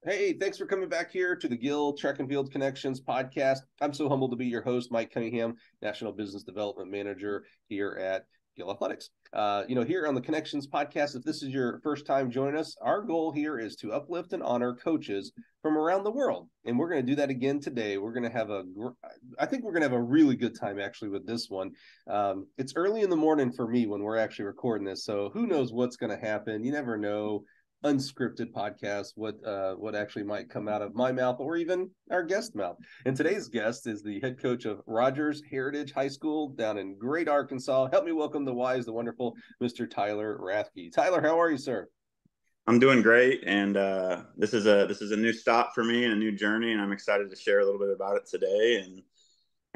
Hey, thanks for coming back here to the Gill Track and Field Connections podcast. I'm so humbled to be your host, Mike Cunningham, National Business Development Manager here at Gill Athletics. Here on the Connections podcast, if this is your first time joining us, our goal here is to uplift and honor coaches from around the world. And we're going to do that again today. I think we're going to have a really good time actually with this one. It's early in the morning for me when we're actually recording this. So who knows what's going to happen? You never know. Unscripted podcast, what actually might come out of my mouth or even our guest mouth. And today's guest is the head coach of Rogers Heritage High School down in Great Arkansas. Help me welcome the wise, the wonderful Mr. Tyler Rathke. Tyler, how are you, sir? I'm doing great, and this is a new stop for me and a new journey, and I'm excited to share a little bit about it today.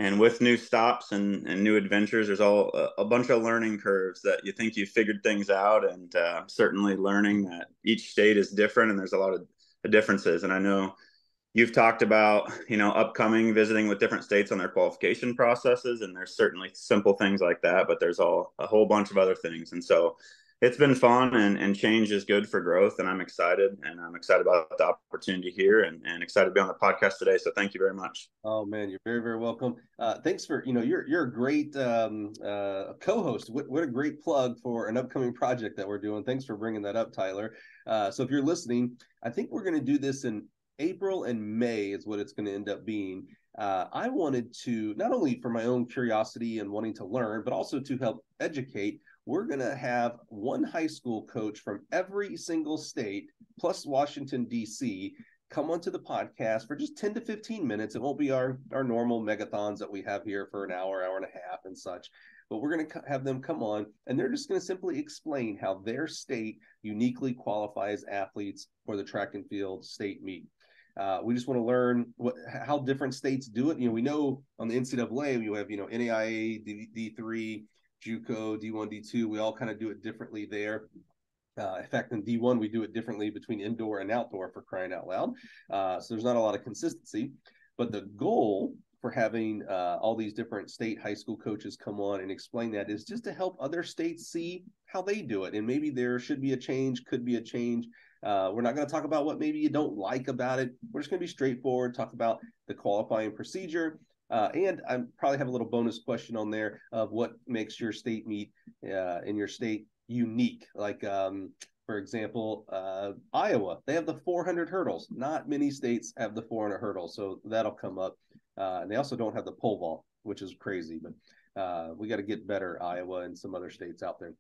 And with new stops and new adventures, there's a bunch of learning curves that you think you've figured things out, and certainly learning that each state is different and there's a lot of differences. And I know you've talked about, upcoming visiting with different states on their qualification processes, and there's certainly simple things like that, but there's a whole bunch of other things. And so it's been fun, and change is good for growth. And I'm excited about the opportunity here, and excited to be on the podcast today. So thank you very much. Oh man, you're very, very welcome. Thanks for, you're a great co-host. What a great plug for an upcoming project that we're doing. Thanks for bringing that up, Tyler. So if you're listening, I think we're going to do this in April and May is what it's going to end up being. I wanted to, not only for my own curiosity and wanting to learn, but also to help educate. We're going to have one high school coach from every single state, plus Washington, D.C., come onto the podcast for just 10 to 15 minutes. It won't be our normal megathons that we have here for an hour and a half and such. But we're going to have them come on, and they're just going to simply explain how their state uniquely qualifies athletes for the track and field state meet. We just want to learn how different states do it. We know on the NCAA, you have, NAIA, D3, JUCO, D1, D2. We all kind of do it differently there. In fact, in D1, we do it differently between indoor and outdoor, for crying out loud. So there's not a lot of consistency. But the goal for having all these different state high school coaches come on and explain that is just to help other states see how they do it. And maybe there should be a change, could be a change. We're not going to talk about what maybe you don't like about it. We're just going to be straightforward, talk about the qualifying procedure. And I probably have a little bonus question on there of what makes your state meet in your state unique. Like, for example, Iowa, they have the 400 hurdles. Not many states have the 400 hurdles, so that'll come up. And they also don't have the pole vault, which is crazy, but we got to get better, Iowa and some other states out there.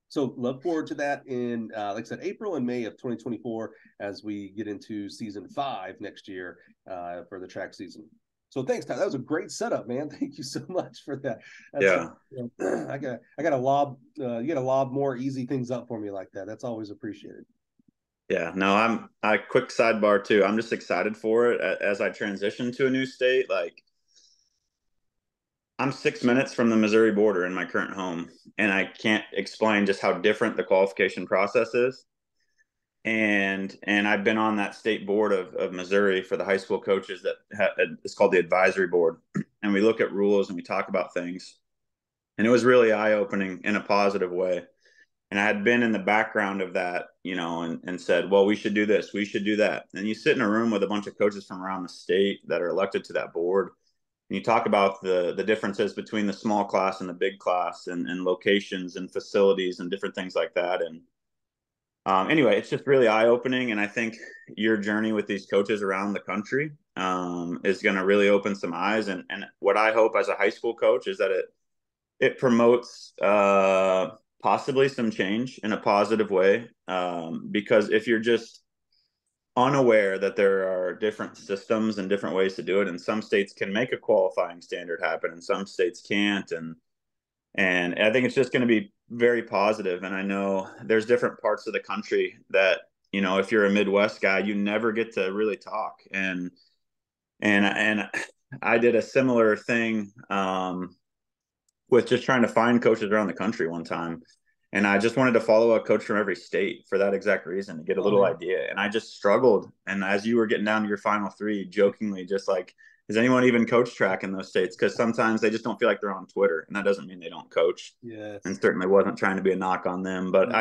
So look forward to that in, like I said, April and May of 2024 as we get into season 5 next year for the track season. So thanks, Ty. That was a great setup, man. Thank you so much for that. I got to lob. You got to lob more easy things up for me like that. That's always appreciated. Yeah, no, I quick sidebar too. I'm just excited for it as I transition to a new state. Like, I'm 6 minutes from the Missouri border in my current home, and I can't explain just how different the qualification process is. And I've been on that state board of Missouri for the high school coaches it's called the advisory board. And we look at rules and we talk about things. And it was really eye-opening in a positive way. And I had been in the background of that, and said, well, we should do this, we should do that. And you sit in a room with a bunch of coaches from around the state that are elected to that board. And you talk about the differences between the small class and the big class, and locations and facilities and different things like that. And anyway, it's just really eye-opening, and I think your journey with these coaches around the country is going to really open some eyes. And what I hope as a high school coach is that it promotes possibly some change in a positive way, because if you're just unaware that there are different systems and different ways to do it, and some states can make a qualifying standard happen and some states can't, and I think it's just going to be very positive. And I know there's different parts of the country that, if you're a Midwest guy, you never get to really talk. And I did a similar thing with just trying to find coaches around the country one time. And I just wanted to follow a coach from every state for that exact reason, to get a little idea. And I just struggled. And as you were getting down to your final 3, jokingly, just like, does anyone even coach track in those states? Because sometimes they just don't feel like they're on Twitter, and that doesn't mean they don't coach. Yes. And certainly wasn't trying to be a knock on them, but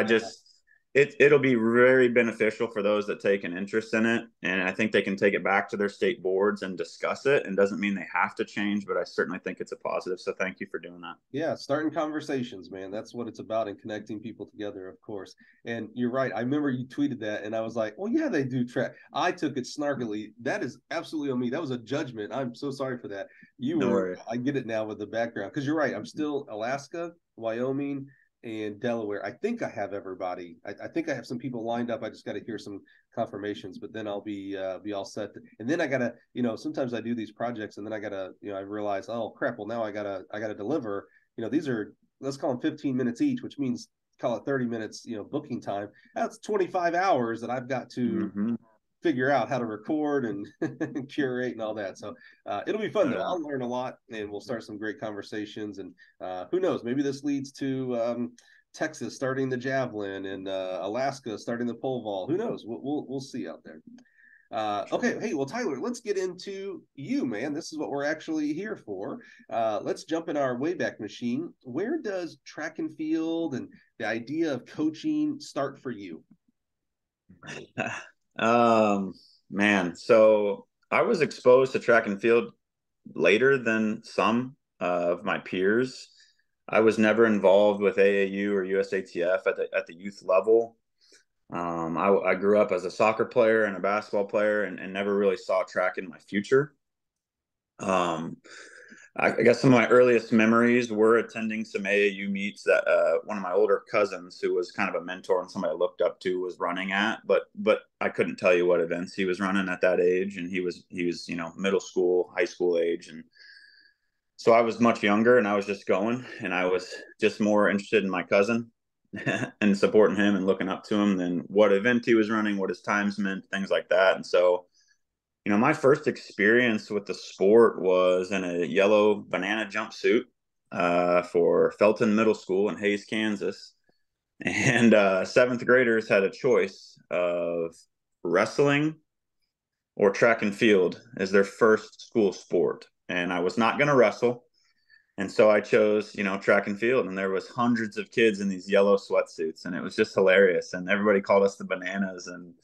It'll be very beneficial for those that take an interest in it. And I think they can take it back to their state boards and discuss it. And doesn't mean they have to change, but I certainly think it's a positive. So thank you for doing that. Yeah, starting conversations, man. That's what it's about, and connecting people together, of course. And you're right. I remember you tweeted that, and I was like, well, yeah, they do track. I took it snarkily. That is absolutely on me. That was a judgment. I'm so sorry for that. No worries. I get it now with the background, because you're right. I'm still Alaska, Wyoming, and Delaware. I think I have everybody. I think I have some people lined up. I just got to hear some confirmations, but then I'll be all set. And then I gotta, sometimes I do these projects, and then I gotta, I realize, oh crap, well now I gotta deliver. These are, let's call them 15 minutes each, which means call it 30 minutes, booking time. That's 25 hours that I've got to figure out how to record and curate and all that. So it'll be fun though. I'll learn a lot, and we'll start some great conversations. And who knows, maybe this leads to Texas starting the javelin, and Alaska starting the pole vault. Who knows? We'll see out there. Okay, hey, well, Tyler, let's get into you, man. This is what we're actually here for. Let's jump in our Wayback Machine. Where does track and field and the idea of coaching start for you? Man, so I was exposed to track and field later than some of my peers. I was never involved with AAU or USATF at the youth level. I grew up as a soccer player and a basketball player, and never really saw track in my future. I guess some of my earliest memories were attending some AAU meets that one of my older cousins, who was kind of a mentor and somebody I looked up to, was running at. But I couldn't tell you what events he was running at that age, and he was middle school, high school age, and so I was much younger, and I was just going, and I was just more interested in my cousin and supporting him and looking up to him than what event he was running, what his times meant, things like that. And so, my first experience with the sport was in a yellow banana jumpsuit for Felton Middle School in Hayes, Kansas. And seventh graders had a choice of wrestling or track and field as their first school sport. And I was not going to wrestle. And so I chose, track and field, and there was hundreds of kids in these yellow sweatsuits, and it was just hilarious. And everybody called us the Bananas. And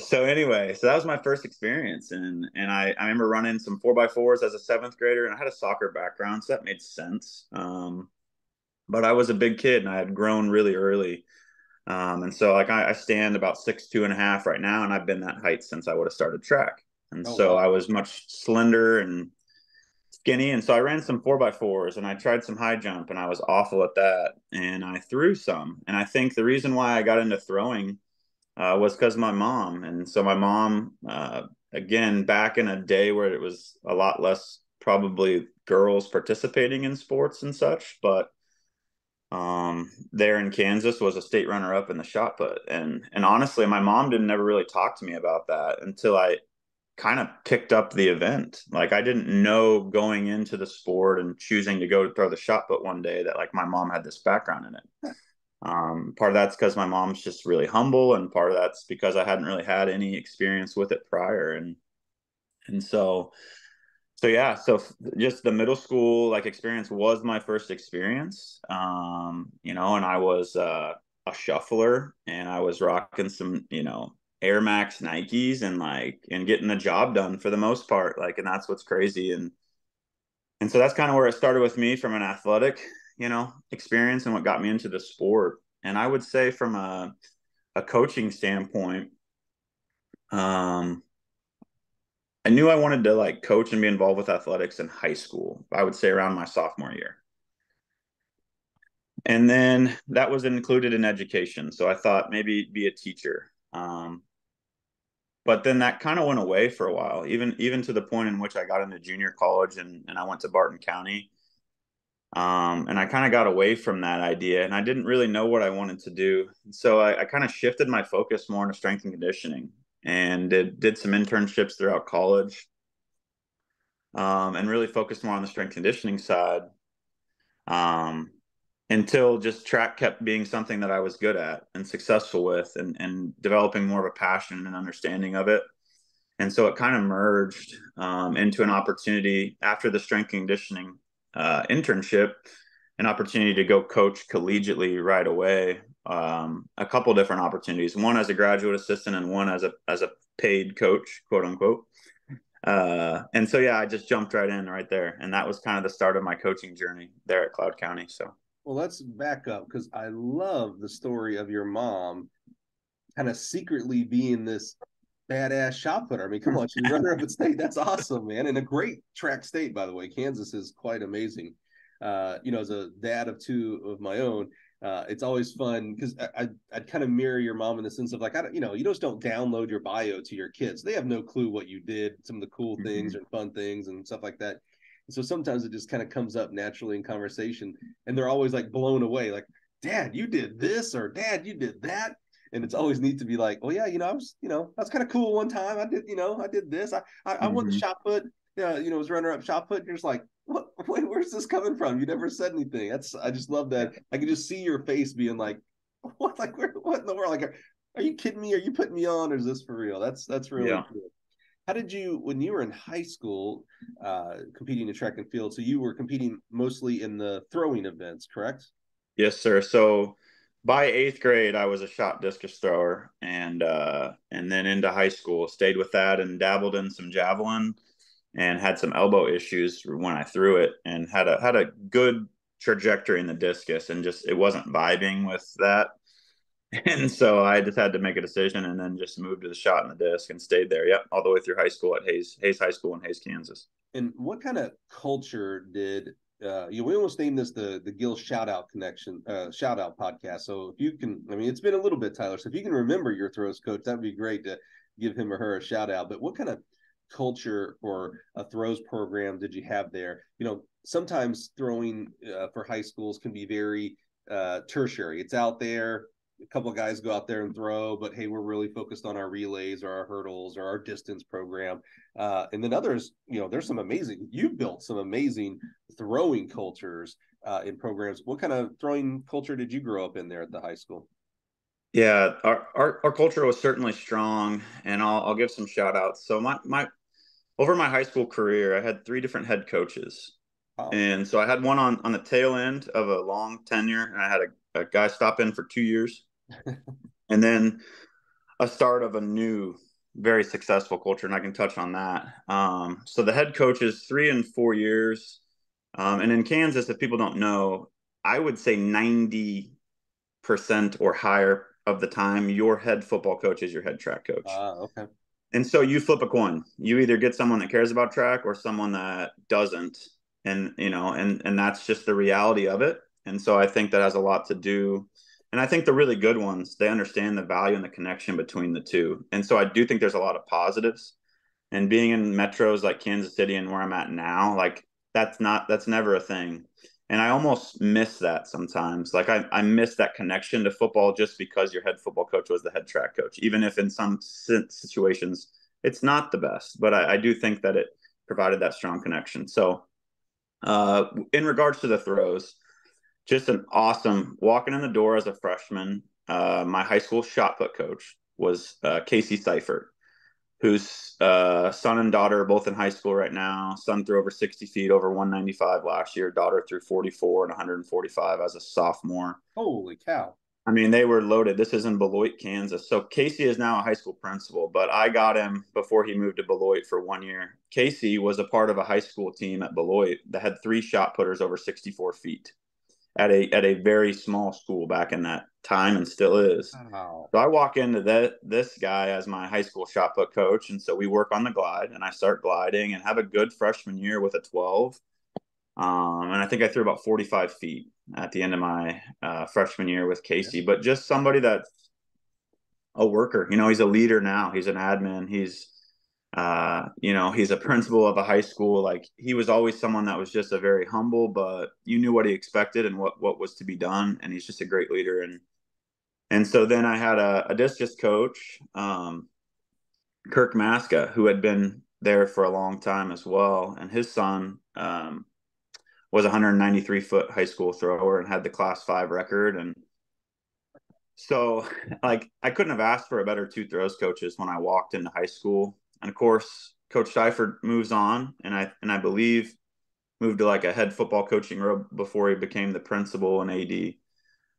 so that was my first experience. And I remember running some 4x4s as a seventh grader, and I had a soccer background, so that made sense. But I was a big kid, and I had grown really early. And so I stand about 6'2.5" right now, and I've been that height since I would have started track. And so wow. I was much slender and skinny. And so I ran some 4x4s, and I tried some high jump, and I was awful at that. And I threw some. And I think the reason why I got into throwing was because of my mom. And so my mom, again, back in a day where it was a lot less probably girls participating in sports and such, but there in Kansas was a state runner-up in the shot put. And honestly, my mom didn't ever really talk to me about that until I kind of picked up the event. Like, I didn't know going into the sport and choosing to go to throw the shot put one day that, like, my mom had this background in it. Part of that's because my mom's just really humble, and part of that's because I hadn't really had any experience with it prior. And so yeah, so just the middle school experience was my first experience. And I was a shuffler, and I was rocking some Air Max Nikes, and getting the job done for the most part. And that's what's crazy. And so that's kind of where it started with me, from an athletic experience, and what got me into the sport. And I would say from a coaching standpoint, I knew I wanted to coach and be involved with athletics in high school. I would say around my sophomore year. And then that was included in education. So I thought maybe be a teacher. But then that kind of went away for a while, even to the point in which I got into junior college, and I went to Barton County. And I kind of got away from that idea, and I didn't really know what I wanted to do. So I kind of shifted my focus more into strength and conditioning, and did some internships throughout college, and really focused more on the strength conditioning side, until just track kept being something that I was good at and successful with, and developing more of a passion and understanding of it. And so it kind of merged into an opportunity after the strength conditioning internship an opportunity to go coach collegiately right away. A couple different opportunities, one as a graduate assistant and one as a paid coach, quote unquote. And so, yeah, I just jumped right in right there. And that was kind of the start of my coaching journey there at Cloud County. So, well, let's back up because I love the story of your mom kind of secretly being this badass shot putter. I mean, come on, she's runner up at state. That's awesome, man. And a great track state, by the way. Kansas is quite amazing. As a dad of two of my own, it's always fun because I'd kind of mirror your mom in the sense of like, you just don't download your bio to your kids. They have no clue what you did, some of the cool things and fun things and stuff like that. And so sometimes it just kind of comes up naturally in conversation, and they're always like blown away, like, Dad, you did this, or Dad, you did that. And it's always neat to be like, oh yeah, that's kind of cool. One time I did this. I won the shot put, was runner up shot put. And you're just like, what? Wait, where's this coming from? You never said anything. I just love that. I can just see your face being like, what? Like, what in the world? Like, are you kidding me? Are you putting me on? Or is this for real? That's really cool. How did you, when you were in high school, competing in track and field? So you were competing mostly in the throwing events, correct? Yes, sir. So by eighth grade, I was a shot discus thrower, and then into high school, stayed with that and dabbled in some javelin, and had some elbow issues when I threw it, and had a good trajectory in the discus, and just it wasn't vibing with that, and so I just had to make a decision, and then just moved to the shot and the disc and stayed there. Yep, all the way through high school at Hayes High School in Hayes, Kansas. And what kind of culture did we almost named this the Gil shout out podcast. So if you can, I mean, it's been a little bit, Tyler. So if you can remember your throws coach, that'd be great to give him or her a shout out. But what kind of culture or a throws program did you have there? Sometimes throwing for high schools can be very tertiary. It's out there. A couple of guys go out there and throw, but hey, we're really focused on our relays or our hurdles or our distance program. And then others, there's you've built some amazing throwing cultures in programs. What kind of throwing culture did you grow up in there at the high school? Yeah, our culture was certainly strong, and I'll give some shout outs. So my over my high school career, I had three different head coaches. Wow. And so I had one on the tail end of a long tenure, and I had a guy stop in for 2 years, and then a start of a new, very successful culture, and I can touch on that. So the head coaches, 3 and 4 years, and in Kansas, if people don't know, I would say 90% or higher of the time, your head football coach is your head track coach. Okay. And so you flip a coin. You either get someone that cares about track or someone that doesn't. And that's just the reality of it. And so I think that has a lot to do. And I think the really good ones, they understand the value and the connection between the two. And so I do think there's a lot of positives. And being in metros like Kansas City and where I'm at now, like that's never a thing. And I almost miss that sometimes. Like I miss that connection to football just because your head football coach was the head track coach, even if in some situations it's not the best. But I do think that it provided that strong connection. So in regards to the throws, just an awesome walking in the door as a freshman. My high school shot put coach was Casey Seifert, whose son and daughter are both in high school right now. Son threw over 60 feet, over 195 last year. Daughter threw 44 and 145 as a sophomore. Holy cow. I mean, they were loaded. This is in Beloit, Kansas. So Casey is now a high school principal, but I got him before he moved to Beloit for 1 year. Casey was a part of a high school team at Beloit that had 3 shot putters over 64 feet at a very small school back in that time, and still is. Wow. So I walk into this guy as my high school shot put coach, and so we work on the glide, and I start gliding and have a good freshman year with a 12. And I think I threw about 45 feet at the end of my freshman year with Casey. But just somebody that's a worker. He's a leader now. He's an admin. He's he's a principal of a high school. Like, he was always someone that was just a very humble, but you knew what he expected and what was to be done. And he's just a great leader. And so then I had a discus coach, Kirk Maska, who had been there for a long time as well. And his son was a 193-foot high school thrower and had the Class 5 record. And so, like, I couldn't have asked for a better two throws coaches when I walked into high school. And of course, Coach Seifert moves on, and I believe moved to like a head football coaching role before he became the principal and AD.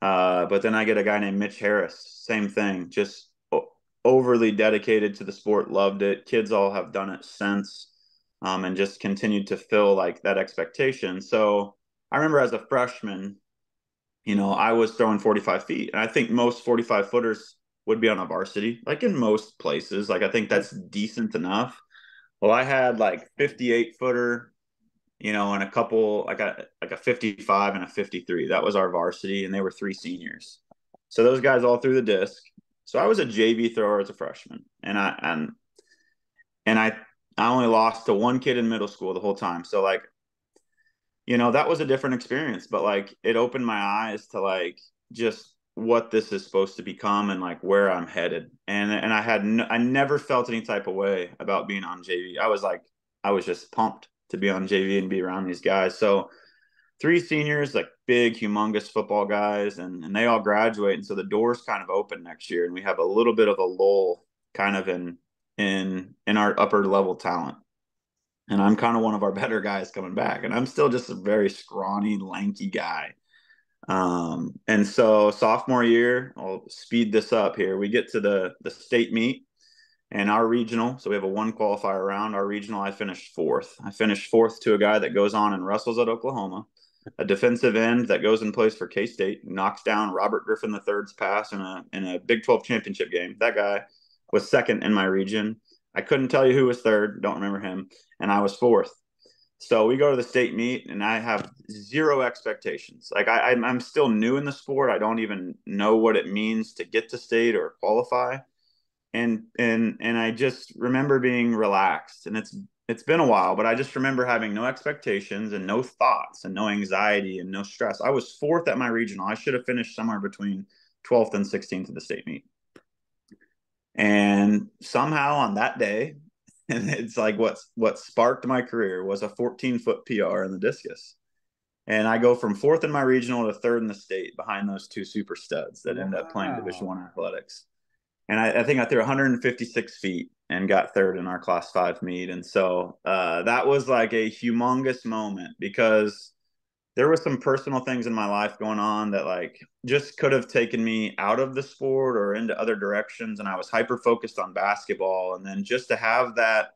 But then I get a guy named Mitch Harris, same thing, just overly dedicated to the sport, loved it. Kids all have done it since, and just continued to fill like that expectation. So I remember as a freshman, I was throwing 45 feet, and I think most 45 footers would be on a varsity, like in most places. Like I think that's decent enough. Well, I had like 58 footer, and a couple, I got like a 55 and a 53. That was our varsity, and they were three seniors. So those guys all threw the disc. So I was a JV thrower as a freshman, and I only lost to one kid in middle school the whole time. So like, that was a different experience, but like it opened my eyes to like just what this is supposed to become and like where I'm headed. And I never felt any type of way about being on JV. I was just pumped to be on JV and be around these guys. So three seniors, like big, humongous football guys, and they all graduate. And so the doors kind of open next year, and we have a little bit of a lull kind of in our upper level talent. And I'm kind of one of our better guys coming back, and I'm still just a very scrawny, lanky guy. And so sophomore year, I'll speed this up here. We get to the state meet and our regional. So we have a one qualifier round. Our regional, I finished fourth. I finished fourth to a guy that goes on and wrestles at Oklahoma, a defensive end that goes and plays for K-State, knocks down Robert Griffin III's pass in a Big 12 championship game. That guy was second in my region. I couldn't tell you who was third. Don't remember him. And I was fourth. So we go to the state meet, and I have zero expectations. Like I'm still new in the sport. I don't even know what it means to get to state or qualify. And I just remember being relaxed. And it's been a while, but I just remember having no expectations and no thoughts and no anxiety and no stress. I was fourth at my regional. I should have finished somewhere between 12th and 16th of the state meet. And somehow on that day, and it's like what sparked my career was a 14-foot PR in the discus. And I go from fourth in my regional to third in the state behind those two super studs that end up playing Division I athletics. And I think I threw 156 feet and got third in our Class 5 meet. And so that was like a humongous moment because there was some personal things in my life going on that like just could have taken me out of the sport or into other directions. And I was hyper focused on basketball. And then just to have that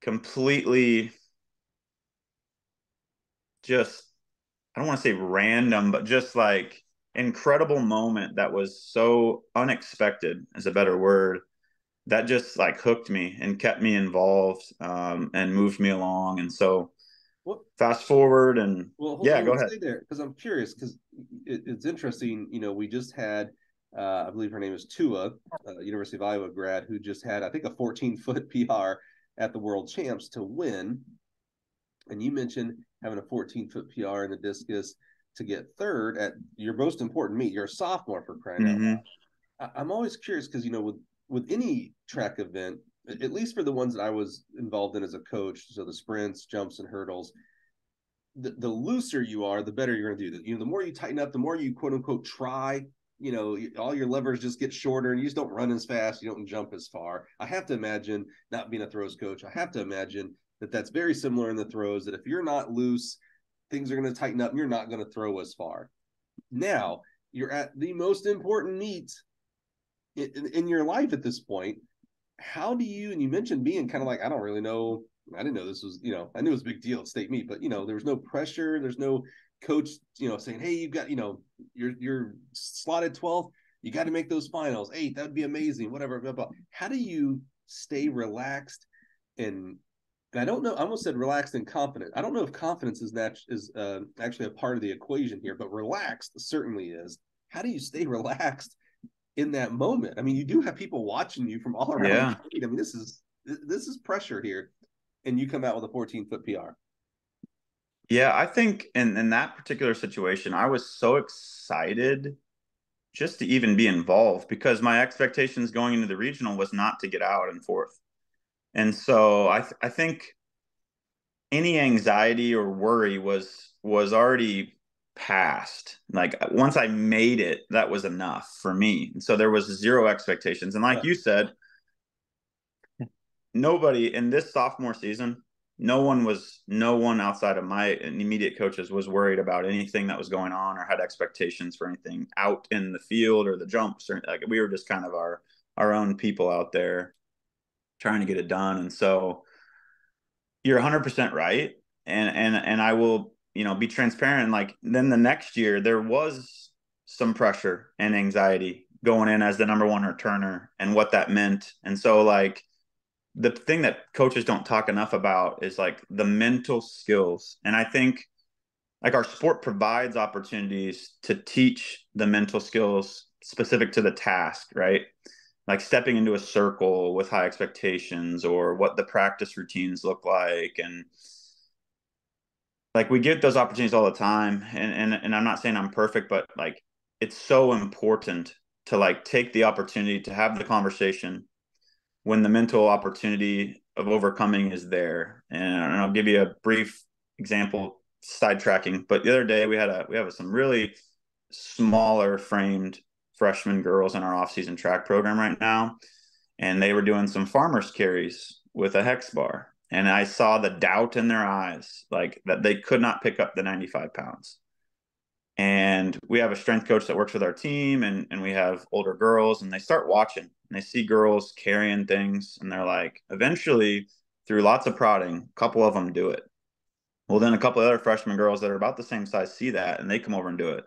completely just, I don't want to say random, but just like incredible moment that was so unexpected is a better word, that just like hooked me and kept me involved, and moved me along. And so fast forward and hold yeah, on, go ahead. stay there because I'm curious because it's interesting. We just had, I believe her name is Tua, University of Iowa grad, who just had, I think, a 14-foot PR at the World Champs to win. And you mentioned having a 14-foot PR in the discus to get third at your most important meet. You're a sophomore, for crying out loud. I'm always curious because, with any track event, at least for the ones that I was involved in as a coach, so the sprints, jumps, and hurdles, the looser you are, the better you're going to do that. The more you tighten up, the more you quote unquote try, all your levers just get shorter and you just don't run as fast. You don't jump as far. I have to imagine, not being a throws coach, I have to imagine that that's very similar in the throws, that if you're not loose, things are going to tighten up and you're not going to throw as far. Now you're at the most important meet in your life at this point. How do you, and you mentioned being kind of like, I don't really know, I didn't know this was, I knew it was a big deal at state meet, but there was no pressure. There's no coach, saying, hey, you've got, you're slotted 12th. You got to make those finals. 8th, that would be amazing. Whatever. Blah, blah. How do you stay relaxed? And I don't know, I almost said relaxed and confident. I don't know if confidence is actually a part of the equation here, but relaxed certainly is. How do you stay relaxed in that moment? I mean, you do have people watching you from all around the state. I mean, this is pressure here, and you come out with a 14-foot PR. Yeah, I think in that particular situation, I was so excited just to even be involved because my expectations going into the regional was not to get out in fourth. And so I think any anxiety or worry was already past. Like once I made it, that was enough for me. And so there was zero expectations. And like you said, nobody in this sophomore season, no one outside of my immediate coaches was worried about anything that was going on or had expectations for anything out in the field or the jumps, or like we were just kind of our own people out there trying to get it done. And so you're 100% right. And I will, be transparent. Like then the next year there was some pressure and anxiety going in as the number one returner and what that meant. And so like the thing that coaches don't talk enough about is like the mental skills. And I think like our sport provides opportunities to teach the mental skills specific to the task, right? Like stepping into a circle with high expectations, or what the practice routines look like. And like we get those opportunities all the time. And I'm not saying I'm perfect, but like it's so important to like take the opportunity to have the conversation when the mental opportunity of overcoming is there. And I'll give you a brief example, sidetracking, but the other day we have some really smaller framed freshman girls in our off-season track program right now, and they were doing some farmers carries with a hex bar, and I saw the doubt in their eyes, like that they could not pick up the 95 pounds. And we have a strength coach that works with our team, and we have older girls, and they start watching and they see girls carrying things, and they're like, eventually through lots of prodding, a couple of them do it. Well, then a couple of other freshman girls that are about the same size see that, and they come over and do it.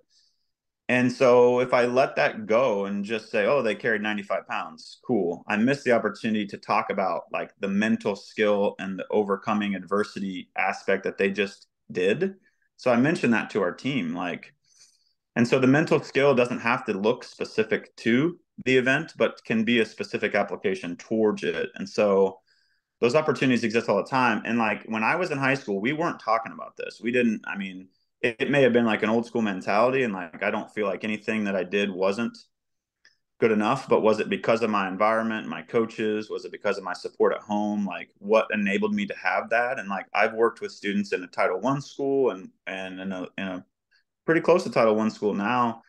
And so if I let that go and just say, oh, they carried 95 pounds, cool, I missed the opportunity to talk about like the mental skill and the overcoming adversity aspect that they just did. So I mentioned that to our team, like, and so the mental skill doesn't have to look specific to the event, but can be a specific application towards it. And so those opportunities exist all the time. And like when I was in high school, we weren't talking about this. We didn't, I mean, it may have been like an old school mentality. And like, I don't feel like anything that I did wasn't good enough, but was it because of my environment, my coaches? Was it because of my support at home? Like what enabled me to have that? And like, I've worked with students in a Title I school and in a pretty close to Title I school now,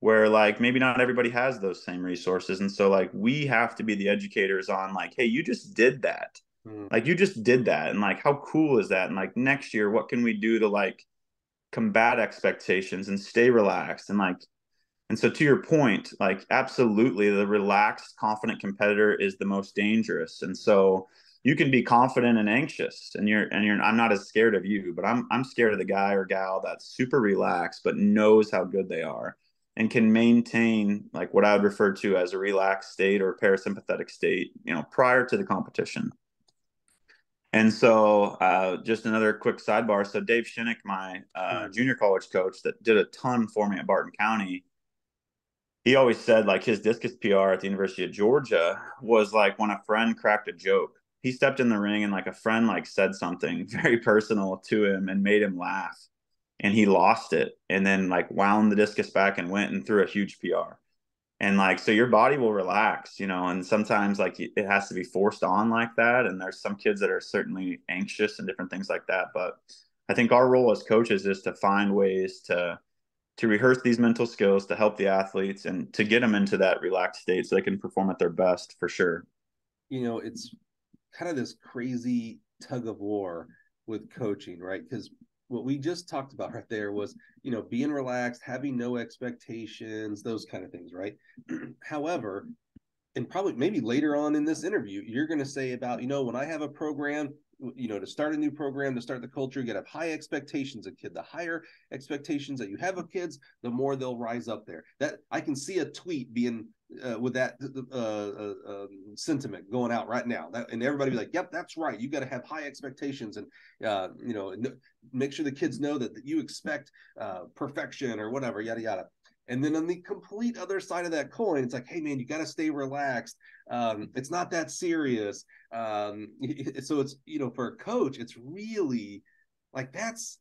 where like maybe not everybody has those same resources. And so like we have to be the educators on like, hey, you just did that. Like you just did that. And like how cool is that? And like next year, what can we do to like combat expectations and stay relaxed? And like, and so to your point, like absolutely the relaxed, confident competitor is the most dangerous. And so you can be confident and anxious, and I'm not as scared of you, but I'm scared of the guy or gal that's super relaxed but knows how good they are and can maintain like what I would refer to as a relaxed state or parasympathetic state, prior to the competition. And so just another quick sidebar. So Dave Shinnick, my junior college coach that did a ton for me at Barton County, he always said like his discus PR at the University of Georgia was like when a friend cracked a joke. He stepped in the ring and like a friend like said something very personal to him and made him laugh, and he lost it and then like wound the discus back and went and threw a huge PR. And like, so your body will relax, and sometimes like it has to be forced on like that. And there's some kids that are certainly anxious and different things like that. But I think our role as coaches is to find ways to rehearse these mental skills to help the athletes and to get them into that relaxed state so they can perform at their best, for sure. It's kind of this crazy tug of war with coaching, right? Because what we just talked about right there was, being relaxed, having no expectations, those kind of things, right? However, and probably maybe later on in this interview, you're going to say about, when I have a program, to start a new program, to start the culture, you got to have high expectations of kids. The higher expectations that you have of kids, the more they'll rise up there. That I can see a tweet being with that sentiment going out right now, and everybody be like, yep, that's right. You got to have high expectations, and make sure the kids know that you expect perfection or whatever, yada yada. And then on the complete other side of that coin, it's like, hey man, you got to stay relaxed. It's not that serious. So it's, for a coach, it's really like that's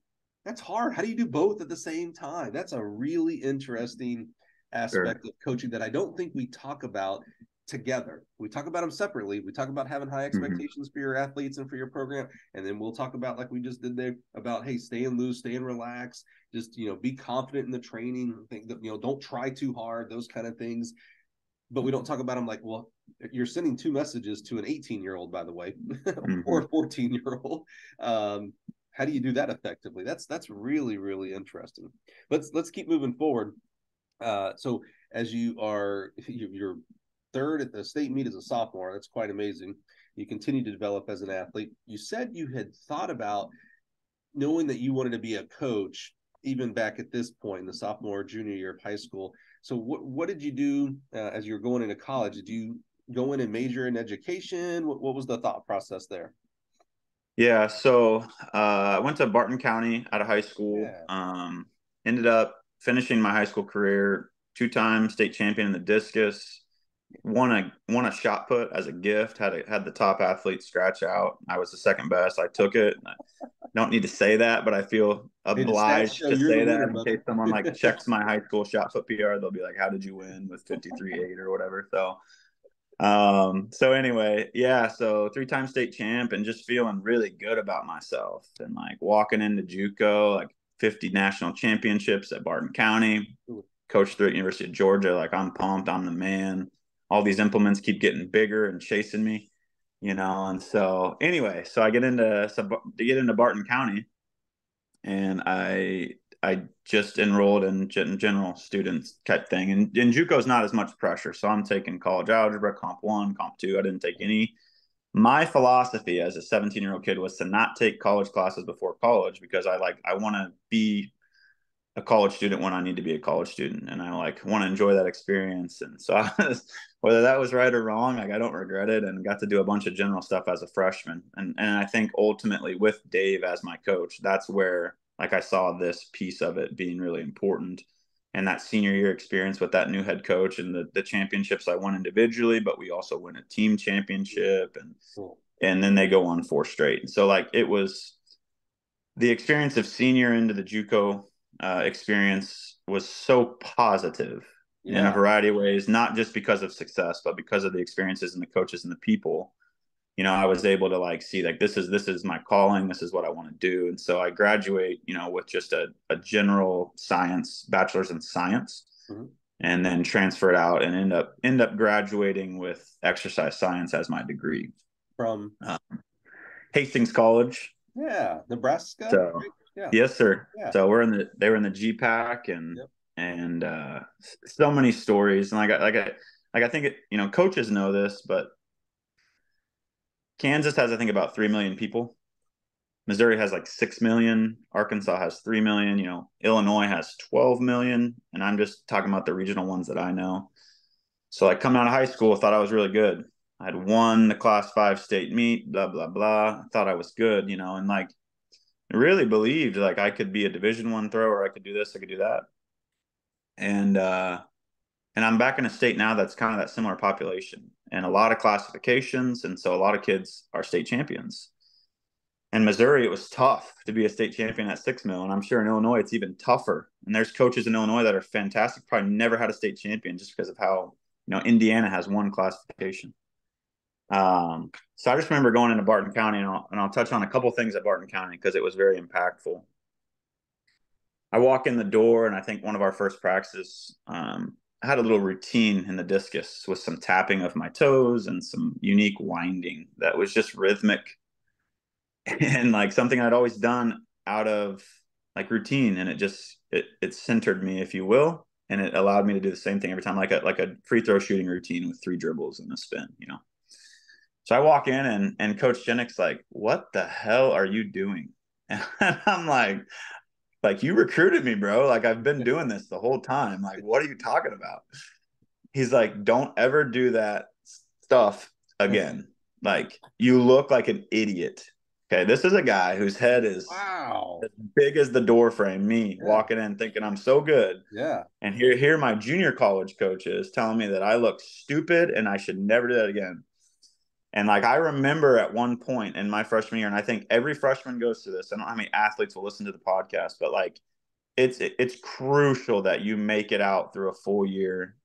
hard. How do you do both at the same time? That's a really interesting aspect of coaching that I don't think we talk about together. We talk about them separately. We talk about having high expectations for your athletes and for your program, and then we'll talk about, like we just did there, about, hey, staying loose, staying relaxed, just be confident in the training. Think that, don't try too hard, those kind of things. but we don't talk about them like, well, you're sending two messages to an 18-year-old, by the way, or a 14-year-old. How do you do that effectively? That's really, really interesting. Let's keep moving forward. So as you're third at the state meet as a sophomore, that's quite amazing. You continue to develop as an athlete. You said you had thought about knowing that you wanted to be a coach even back at this point in the sophomore or junior year of high school. So what did you do as you were going into college? Did you go in and major in education? What was the thought process there? Yeah, so I went to Barton County out of high school. Yeah. Ended up finishing my high school career, two-time state champion in the discus. Won a shot put as a gift. Had the top athlete scratch out. I was the second best. I took it. I don't need to say that, but I feel Hey, the stats obliged show to you're the say that winner, in buddy. case someone like checks my high school shot put PR. They'll be like, "How did you win with 53.8 or whatever?" So anyway, yeah, so three-time state champ and just feeling really good about myself and like walking into JUCO, like 50 national championships at Barton County, coached through at University of Georgia. Like I'm pumped, I'm the man. All these implements keep getting bigger and chasing me, And so anyway, so I get into Barton County, and I just enrolled in general students type thing. And JUCO is not as much pressure. So I'm taking college algebra, comp 1, comp 2. I didn't take any. My philosophy as a 17-year-old kid was to not take college classes before college because I want to be a college student when I need to be a college student. And I want to enjoy that experience. And so whether that was right or wrong, I don't regret it, and got to do a bunch of general stuff as a freshman. And I think ultimately with Dave as my coach, that's where I saw this piece of it being really important. And that senior year experience with that new head coach and the championships I won individually, but we also win a team championship, and then they go on 4 straight. And so it was the experience of senior into the JUCO experience was so positive in a variety of ways, not just because of success, but because of the experiences and the coaches and the people. I was able to see this is my calling. This is what I want to do. And so I graduate, with just a general science, bachelor's in science, and then transfer it out and end up graduating with exercise science as my degree From Hastings College. Yeah, Nebraska. So, right? Yeah. Yes, sir. Yeah. So they were in the GPAC and so many stories. And I think coaches know this, but Kansas has, I think, about 3 million people. Missouri has 6 million. Arkansas has 3 million. Illinois has 12 million. And I'm just talking about the regional ones that I know. So coming out of high school, I thought I was really good. I had won the Class 5 state meet, blah, blah, blah. I thought I was good, and I really believed I could be a Division I thrower. I could do this, I could do that. And I'm back in a state now that's kind of that similar population and a lot of classifications. And so a lot of kids are state champions. In Missouri, it was tough to be a state champion at 6 mil. And I'm sure in Illinois, it's even tougher. And there's coaches in Illinois that are fantastic, probably never had a state champion just because of how, Indiana has one classification. So I just remember going into Barton County, and I'll touch on a couple things at Barton County because it was very impactful. I walk in the door, and I think one of our first practices, I had a little routine in the discus with some tapping of my toes and some unique winding that was just rhythmic and something I'd always done out of routine. And it centered me, if you will. And it allowed me to do the same thing every time, like a free throw shooting routine with 3 dribbles and a spin, So I walk in and Coach Jennick's like, "What the hell are you doing?" And I'm like, "You recruited me, bro. I've been doing this the whole time. What are you talking about?" He's like, "Don't ever do that stuff again. You look like an idiot." Okay, this is a guy whose head is as big as the door frame, walking in thinking I'm so good. Yeah. And here my junior college coach is telling me that I look stupid and I should never do that again. And I remember at one point in my freshman year, and I think every freshman goes through this. I don't know how many athletes will listen to the podcast, but it's crucial that you make it out through a full year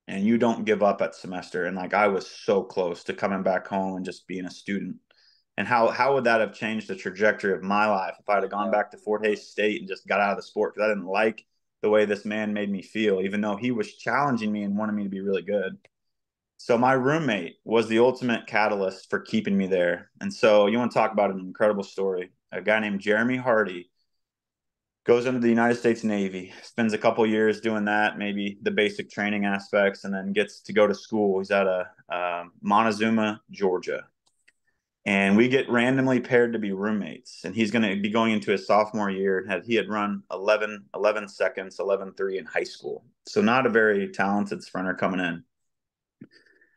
and you don't give up at semester. And I was so close to coming back home and just being a student. And how would that have changed the trajectory of my life if I'd have gone back to Fort Hays State and just got out of the sport because I didn't like the way this man made me feel, even though he was challenging me and wanted me to be really good. So my roommate was the ultimate catalyst for keeping me there. And so you want to talk about an incredible story. A guy named Jeremy Hardy goes into the United States Navy, spends a couple years doing that, maybe the basic training aspects, and then gets to go to school. He's at Montezuma, Georgia. And we get randomly paired to be roommates. And he's going to be going into his sophomore year. He had run 11 seconds, 11.3 in high school. So not a very talented sprinter coming in.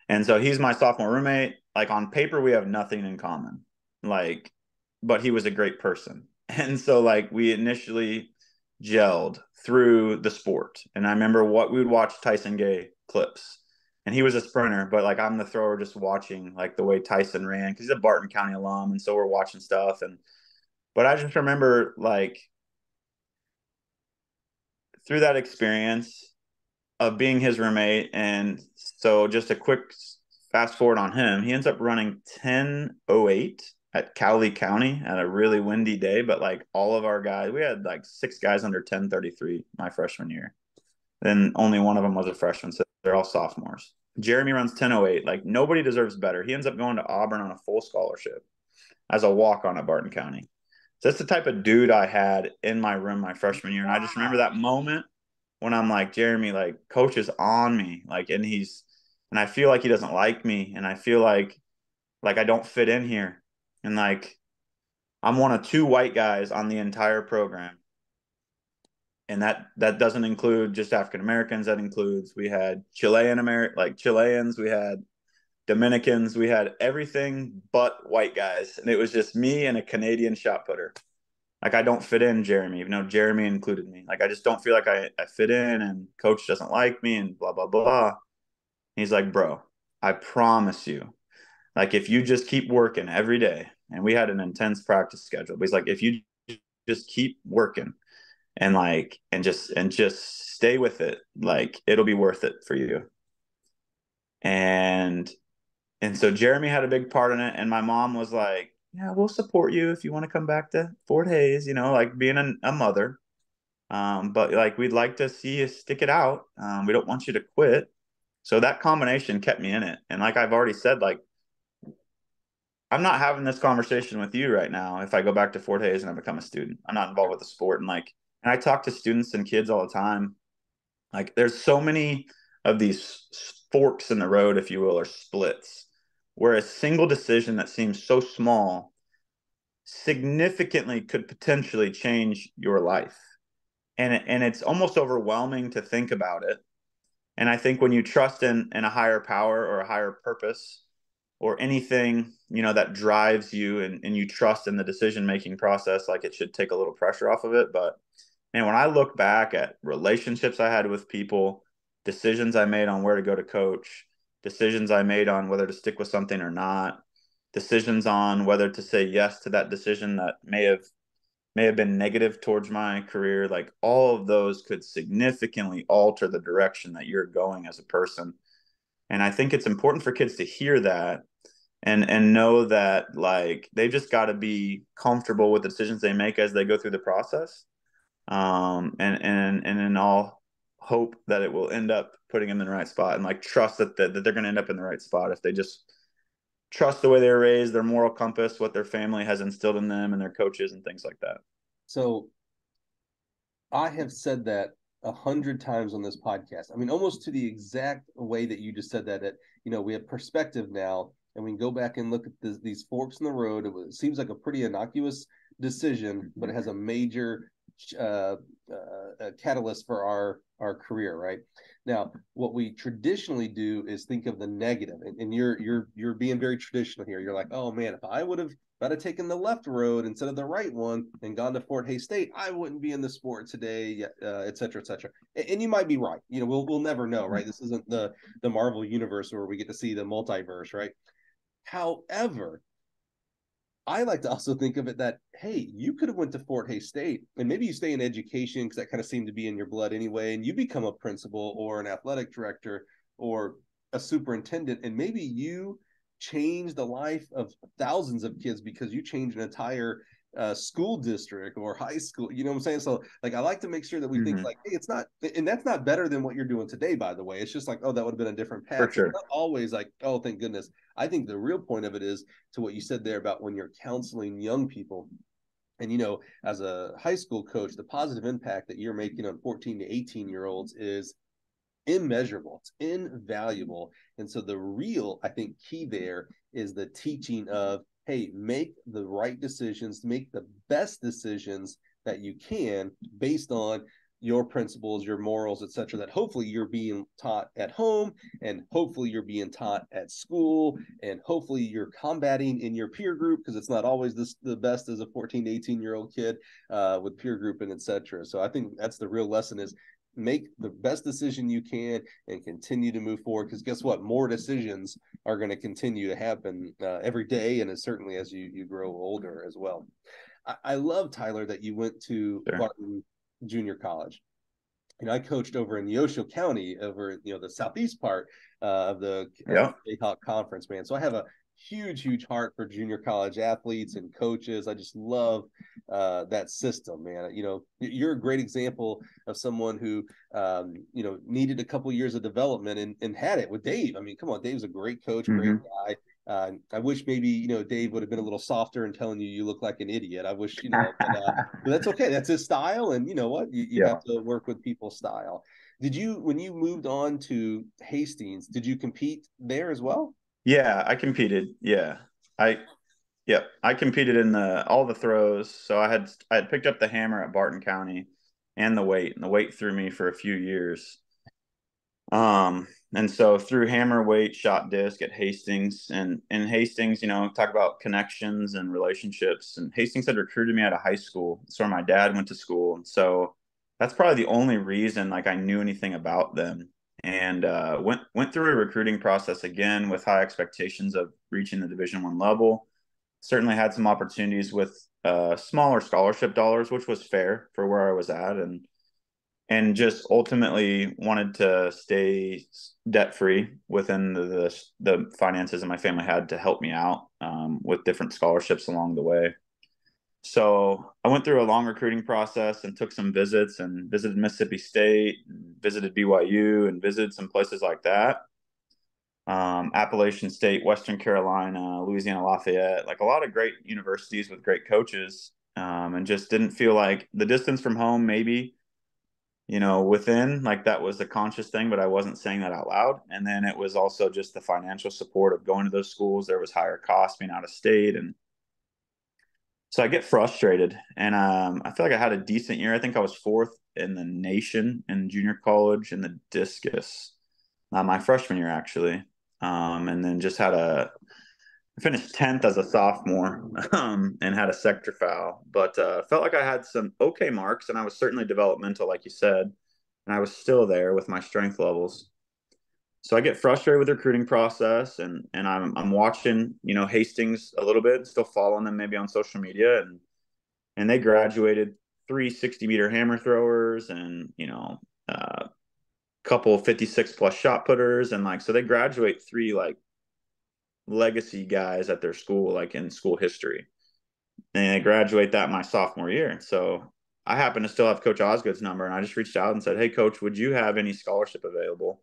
And so he's my sophomore roommate. Like on paper, we have nothing in common. Like, but he was a great person. And so like we initially gelled through the sport. And I remember we would watch Tyson Gay clips. And he was a sprinter, but like I'm the thrower just watching like the way Tyson ran because he's a Barton County alum. And so we're watching stuff. But I just remember like through that experience of being his roommate. And so just a quick fast forward on him, he ends up running 10:08 at Cowley County at a really windy day. But like all of our guys, we had like 6 guys under 10:33 my freshman year. Then only one of them was a freshman, so they're all sophomores. Jeremy runs 10:08. Like nobody deserves better. He ends up going to Auburn on a full scholarship as a walk-on at Barton County. So that's the type of dude I had in my room my freshman year. And I just remember that moment when I'm like, Jeremy, like coach is on me. Like, and I feel like he doesn't like me. And I feel like I don't fit in here. And like, I'm one of 2 white guys on the entire program. And that doesn't include just African Americans. That includes, we had Chileans, we had Dominicans, we had everything but white guys. And it was just me and a Canadian shot putter. Like I don't fit in, Jeremy, even though Jeremy included me. Like I just don't feel like I fit in, and coach doesn't like me and blah, blah, blah. He's like, bro, I promise you, like if you just keep working every day, and we had an intense practice schedule, but he's like, if you just keep working and just stay with it, like it'll be worth it for you. And so Jeremy had a big part in it. And my mom was like, yeah, we'll support you if you want to come back to Fort Hays, like being a mother. But like, we'd like to see you stick it out. We don't want you to quit. So that combination kept me in it. And like I've already said, like, I'm not having this conversation with you right now if I go back to Fort Hays and I become a student. I'm not involved with the sport. And I talk to students and kids all the time. Like there's so many of these forks in the road, if you will, or splits, where a single decision that seems so small significantly could potentially change your life. And it's almost overwhelming to think about it. And I think when you trust in a higher power or a higher purpose or anything, that drives you, and you trust in the decision-making process, like it should take a little pressure off of it. But man, when I look back at relationships I had with people, decisions I made on where to go to coach, decisions I made on whether to stick with something or not, decisions on whether to say yes to that decision that may have been negative towards my career, like all of those could significantly alter the direction that you're going as a person. And I think it's important for kids to hear that and know that like they've just got to be comfortable with the decisions they make as they go through the process. And in all hope that it will end up putting them in the right spot, and like trust that they're going to end up in the right spot if they just trust the way they were raised, their moral compass, what their family has instilled in them, and their coaches and things like that. So I have said that 100 times on this podcast. I mean, almost to the exact way that you just said that, we have perspective now, and we can go back and look at these forks in the road. It seems like a pretty innocuous decision, but it has a major catalyst for our career, right? Now, what we traditionally do is think of the negative, and you're being very traditional here. You're like, oh man, if I'd have taken the left road instead of the right one and gone to Fort Hays State, I wouldn't be in the sport today, et cetera, et cetera. And you might be right. We'll never know, right? This isn't the Marvel universe where we get to see the multiverse, right? However, I like to also think of it that, hey, you could have went to Fort Hays State, and maybe you stay in education because that kind of seemed to be in your blood anyway, and you become a principal or an athletic director or a superintendent, and maybe you change the life of thousands of kids because you change an entire school district or high school, you know what I'm saying? So like, I like to make sure that we think Mm-hmm. like, hey, it's not, and that's not better than what you're doing today, by the way. It's just like, oh, that would have been a different For path. So it's sure. not always like, oh, thank goodness. I think the real point of it is to what you said there about when you're counseling young people. And, you know, as a high school coach, the positive impact that you're making on 14 to 18-year-olds is immeasurable. It's invaluable. And so the real, I think, key there is the teaching of, hey, make the right decisions, make the best decisions that you can based on your principles, your morals, etc., that hopefully you're being taught at home, and hopefully you're being taught at school, and hopefully you're combating in your peer group, because it's not always the best as a 14 to 18-year-old kid with peer group and etc. So I think that's the real lesson, is make the best decision you can and continue to move forward, because guess what, more decisions are going to continue to happen every day, and as certainly as you grow older as well. I love, Tyler, that you went to Sure. Barton Junior College. You know, I coached over in Neosho County, over, you know, the southeast part of the Yeah. Jayhawk Conference, man. So I have a huge heart for junior college athletes and coaches. I just love that system, man. You know, you're a great example of someone who, you know, needed a couple years of development and had it with Dave. I mean, come on, Dave's a great coach, great Mm-hmm. guy. I wish maybe, you know, Dave would have been a little softer and telling you look like an idiot. I wish, you know, but that's okay. That's his style. And you know what? You Yeah. have to work with people's style. Did you, when you moved on to Hastings, did you compete there as well? Yeah, I competed. Yeah. I yeah, I competed in the all the throws. So I had picked up the hammer at Barton County and the weight threw me for a few years. And so through hammer, weight, shot disc at Hastings, and in Hastings, you know, talk about connections and relationships. And Hastings had recruited me out of high school. So my dad went to school. And so that's probably the only reason like I knew anything about them. And went through a recruiting process again with high expectations of reaching the Division I level. Certainly had some opportunities with smaller scholarship dollars, which was fair for where I was at, and just ultimately wanted to stay debt free within the finances that my family had to help me out with different scholarships along the way. So I went through a long recruiting process and took some visits and visited Mississippi State, visited BYU, and visited some places like that. Appalachian State, Western Carolina, Louisiana Lafayette, like a lot of great universities with great coaches, and just didn't feel like the distance from home, maybe, you know, within like that was a conscious thing, but I wasn't saying that out loud. And then it was also just the financial support of going to those schools. There was higher cost being out of state. And so I get frustrated, and I feel like I had a decent year. I think I was fourth in the nation in junior college in the discus, my freshman year, actually. And then just I finished 10th as a sophomore, and had a sector foul, but felt like I had some okay marks, and I was certainly developmental, like you said, and I was still there with my strength levels. So I get frustrated with the recruiting process, and I'm watching, you know, Hastings a little bit, still following them maybe on social media, and they graduated 360-meter hammer throwers, and you know, couple 56 plus shot putters, and like so they graduate three like legacy guys at their school, like in school history. And I graduate that my sophomore year. So I happen to still have Coach Osgood's number, and I just reached out and said, "Hey, Coach, would you have any scholarship available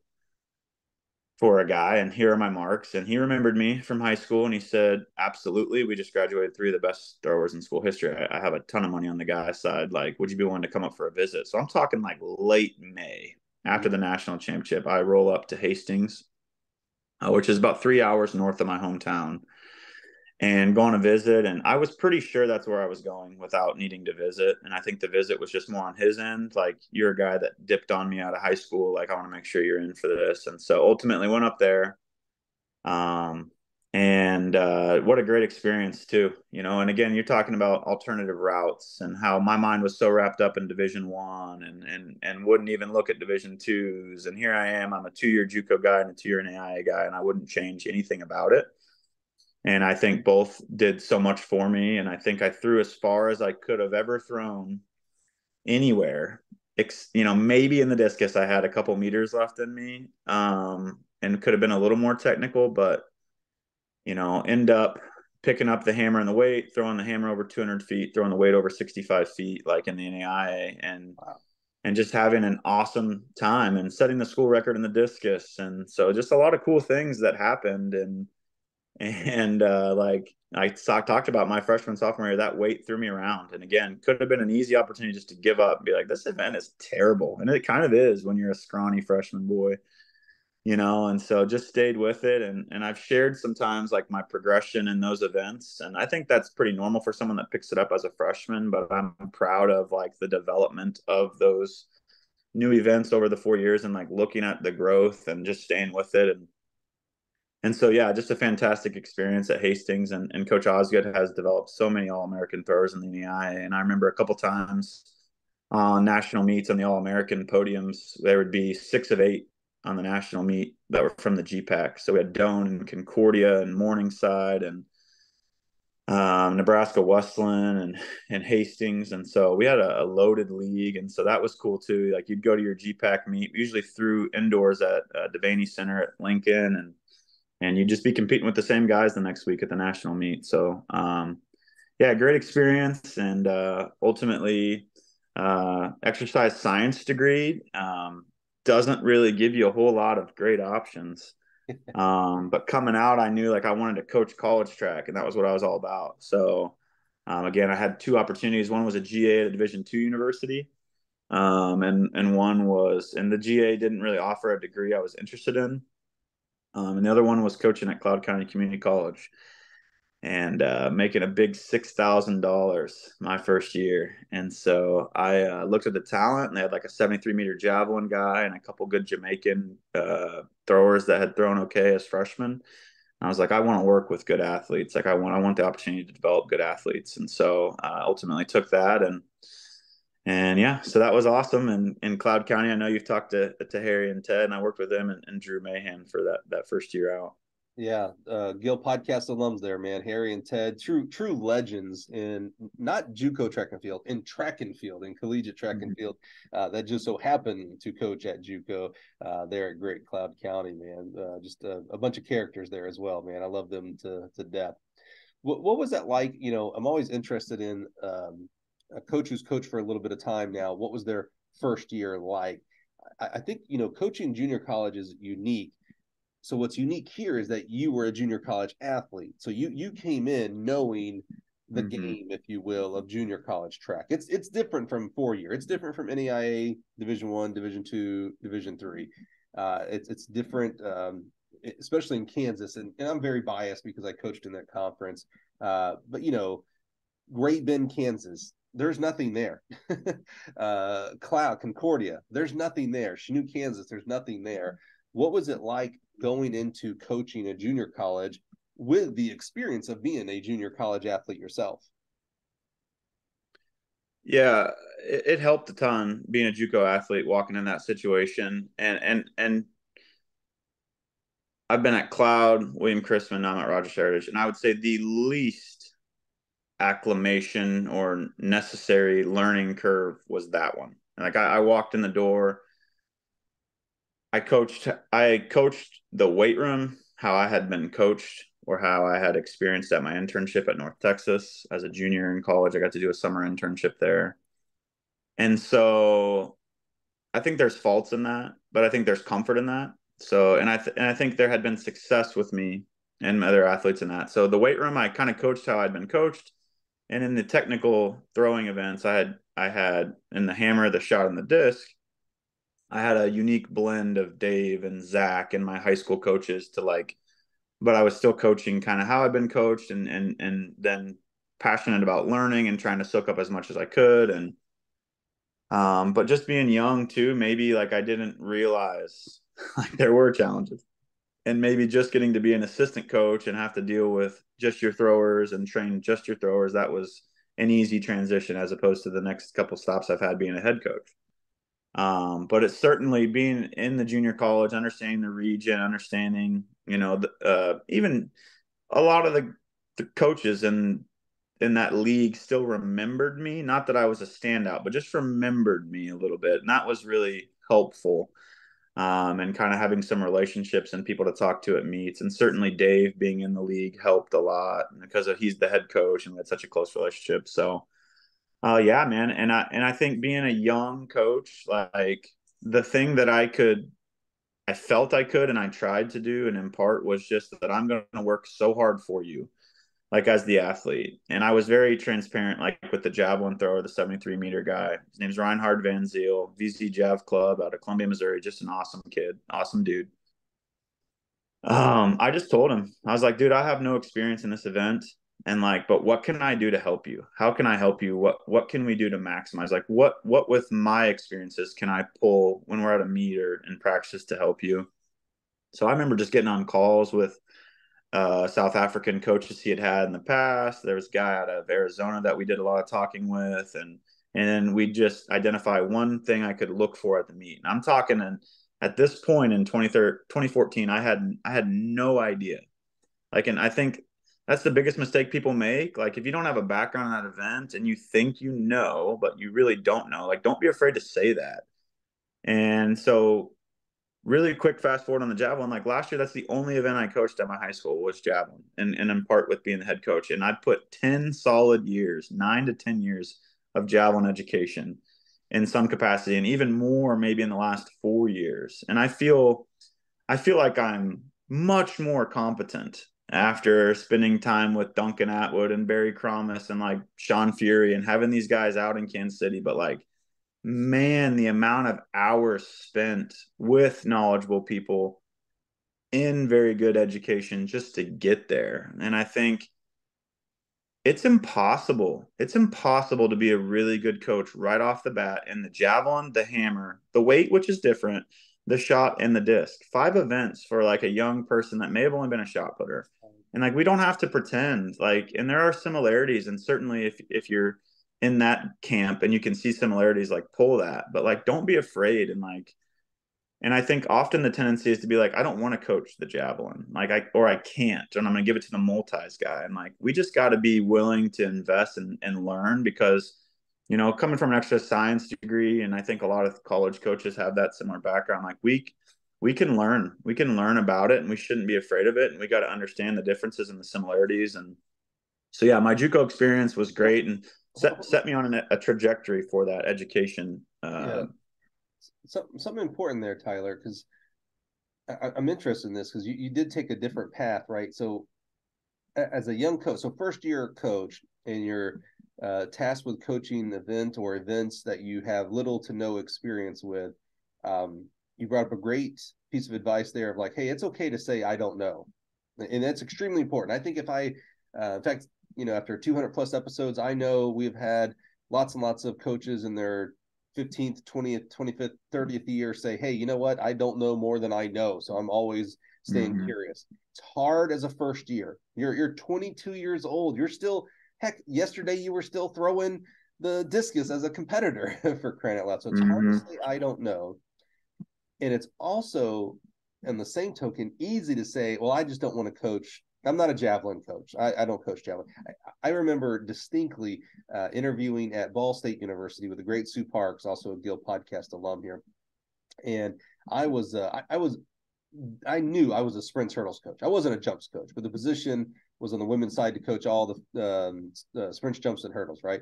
for a guy? And here are my marks." And he remembered me from high school, and he said, "Absolutely. We just graduated three of the best throwers in school history. I have a ton of money on the guy's side. Like, would you be willing to come up for a visit?" So I'm talking like late May after the national championship. I roll up to Hastings, which is about 3 hours north of my hometown, and go on a visit. And I was pretty sure that's where I was going without needing to visit. And I think the visit was just more on his end. Like, you're a guy that dipped on me out of high school. Like, I want to make sure you're in for this. And so ultimately went up there. Um, and what a great experience too, you know. And again, you're talking about alternative routes and how my mind was so wrapped up in Division I, and wouldn't even look at Division IIs. And here I am, I'm a 2-year JUCO guy and a 2-year NAIA guy, and I wouldn't change anything about it. And I think both did so much for me. And I think I threw as far as I could have ever thrown anywhere. You know, maybe in the discus, I had a couple meters left in me, and could have been a little more technical, but, you know, end up picking up the hammer and the weight, throwing the hammer over 200 feet, throwing the weight over 65 feet, like in the NAIA, Wow. and just having an awesome time and setting the school record in the discus. And so just a lot of cool things that happened. And like I talked about my freshman, sophomore year, that weight threw me around. And again, could have been an easy opportunity just to give up and be like, this event is terrible. And it kind of is when you're a scrawny freshman boy, and so just stayed with it. And I've shared sometimes like my progression in those events. And I think that's pretty normal for someone that picks it up as a freshman, but I'm proud of like the development of those new events over the 4 years and like looking at the growth and just staying with it. And so, yeah, just a fantastic experience at Hastings. And Coach Osgood has developed so many All-American throwers in the NEI. And I remember a couple times on national meets on the All-American podiums, there would be 6 of 8 on the national meet that were from the GPAC. So we had Doane and Concordia and Morningside and Nebraska Wesleyan and Hastings. And so we had a loaded league. And so that was cool too. Like you'd go to your GPAC meet, usually through indoors at Devaney Center at Lincoln, and you'd just be competing with the same guys the next week at the national meet. So yeah, great experience. And ultimately exercise science degree doesn't really give you a whole lot of great options. But coming out, I knew like I wanted to coach college track, and that was what I was all about. So again, I had 2 opportunities. One was a GA at a Division II university, and one was, and the GA didn't really offer a degree I was interested in. And the other one was coaching at Cloud County Community College and making a big $6,000 my first year. And so I looked at the talent, and they had like a 73-meter javelin guy and a couple good Jamaican throwers that had thrown okay as freshmen. And I was like, I want to work with good athletes. Like I want the opportunity to develop good athletes. And so ultimately took that, and yeah, so that was awesome. And in Cloud County, I know you've talked to Harry and Ted, and I worked with them and Drew Mahan for that first year out. Yeah, Gil podcast alums there, man. Harry and Ted, true legends in not JUCO track and field, in track and field, in collegiate track and field. That just so happened to coach at JUCO there at Great Cloud County, man. Just a bunch of characters there as well, man. I love them to death. What was that like? I'm always interested in a coach who's coached for a little bit of time now. What was their first year like? I think coaching junior college is unique. So what's unique here is that you were a junior college athlete. So you came in knowing the game, if you will, of junior college track. It's different from 4-year. It's different from NAIA Division I, Division II, Division III. It's different, especially in Kansas. And I'm very biased because I coached in that conference. But Great Bend, Kansas, there's nothing there. Concordia, there's nothing there. Chanute, Kansas, there's nothing there. What was it like going into coaching a junior college with the experience of being a junior college athlete yourself? Yeah, it helped a ton being a JUCO athlete, walking in that situation. And I've been at Cloud, William Chrisman, now I'm at Rogers Heritage, and I would say the least acclimation or necessary learning curve was that one. Like I walked in the door, I coached the weight room how I had been coached or how I had experienced at my internship at North Texas as a junior in college. I got to do a summer internship there. And so I think there's faults in that, but I think there's comfort in that. So, and I think there had been success with me and other athletes in that. So the weight room, I kind of coached how I'd been coached. And in the technical throwing events, I had in the hammer, the shot, and the disc, I had a unique blend of Dave and Zach and my high school coaches to like, but I was still coaching kind of how I've been coached and then passionate about learning and trying to soak up as much as I could. And but just being young too, maybe like I didn't realize like there were challenges. And maybe just getting to be an assistant coach and have to deal with just your throwers and train just your throwers, that was an easy transition as opposed to the next couple stops I've had being a head coach. But it's certainly being in the junior college, understanding the region, understanding, even a lot of the coaches in that league still remembered me. Not that I was a standout, but just remembered me a little bit. And that was really helpful. and kind of having some relationships and people to talk to at meets. And certainly Dave being in the league helped a lot because he's the head coach and we had such a close relationship. So, yeah, man. And I think being a young coach, like the thing that I felt I could, and I tried to do and impart was just that I'm going to work so hard for you, like as the athlete. And I was very transparent, like with the javelin thrower, the 73-meter guy. His name's Reinhard Van Ziel, VZ Jav Club out of Columbia, Missouri. Just an awesome kid, awesome dude. I just told him, I was like, dude, I have no experience in this event. And like, but what can I do to help you? How can I help you? What can we do to maximize? Like what with my experiences can I pull when we're at a meet or in practice to help you? So I remember just getting on calls with South African coaches he had in the past. There was a guy out of Arizona that we did a lot of talking with, and then we just identify one thing I could look for at the meet. And I'm talking, and at this point in 2014, I had no idea. Like, and I think that's the biggest mistake people make. Like, if you don't have a background in that event and you think you know, but you really don't know, like, don't be afraid to say that. And so really quick fast forward on the javelin, like last year, that's the only event I coached at my high school was javelin, and in part with being the head coach. And I put 10 solid years, 9 to 10 years of javelin education in some capacity, and even more maybe in the last 4 years. And I feel like I'm much more competent after spending time with Duncan Atwood and Barry Cromus and like Sean Fury and having these guys out in Kansas City. But like, man, the amount of hours spent with knowledgeable people in very good education just to get there. And I think it's impossible. It's impossible to be a really good coach right off the bat in the javelin, the hammer, the weight, which is different, the shot, and the disc. 5 events for like a young person that may have only been a shot putter. And like we don't have to pretend, like, and there are similarities. And certainly if you're in that camp and you can see similarities, like pull that. But like don't be afraid. And I think often the tendency is to be like, I don't want to coach the javelin, like I can't, and I'm going to give it to the multis guy. And like, we just got to be willing to invest and learn because, coming from an exercise science degree, and I think a lot of college coaches have that similar background. Like we can learn about it, and we shouldn't be afraid of it. And we got to understand the differences and the similarities. And so, yeah, my JUCO experience was great and set me on a trajectory for that education. Yeah. Something important there, Tyler, because I'm interested in this because you did take a different path, right? So as a young coach, so first year coach, and you're tasked with coaching the event or events that you have little to no experience with. You brought up a great piece of advice there of like, hey, it's okay to say I don't know, and that's extremely important. I think if in fact, after 200 plus episodes, I know we've had lots and lots of coaches in their 15th, 20th, 25th, 30th year say, hey, you know what? I don't know more than I know. So I'm always staying curious. It's hard as a first year. You're 22 years old. You're still, heck, yesterday you were still throwing the discus as a competitor for crying out loud. So it's hard to say I don't know. And it's also, in the same token, easy to say, well, I just don't want to coach. I'm not a javelin coach. I don't coach javelin. I remember distinctly interviewing at Ball State University with the great Sue Parks, also a Gill podcast alum here. And I knew I was a sprints hurdles coach. I wasn't a jumps coach, but the position was on the women's side to coach all the sprints, jumps, and hurdles, right?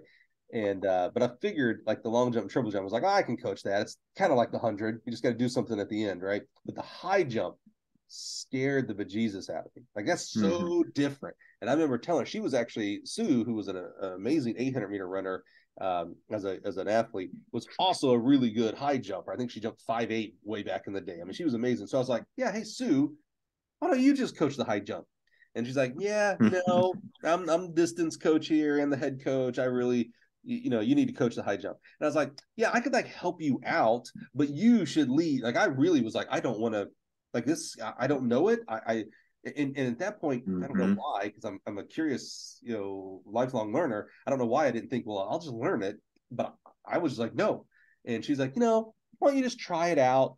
And but I figured like the long jump, triple jump, I was like, I can coach that. It's kind of like the 100. You just got to do something at the end, right? But the high jump scared the bejesus out of me. Like that's so different. And I remember telling her, she was actually Sue, who was an amazing 800-meter runner as an athlete, was also a really good high jumper. I think she jumped 5'8" way back in the day. I mean, she was amazing. So I was like, yeah, hey Sue, why don't you just coach the high jump? And she's like, yeah, no, I'm distance coach here and the head coach. I really, you need to coach the high jump. And I was like, yeah, I could like help you out, but you should lead. Like I really was like, I don't want to. Like this, I don't know it. And at that point, I don't know why, because I'm a curious, lifelong learner. I don't know why I didn't think, well, I'll just learn it. But I was just like, no. And she's like, why don't you just try it out?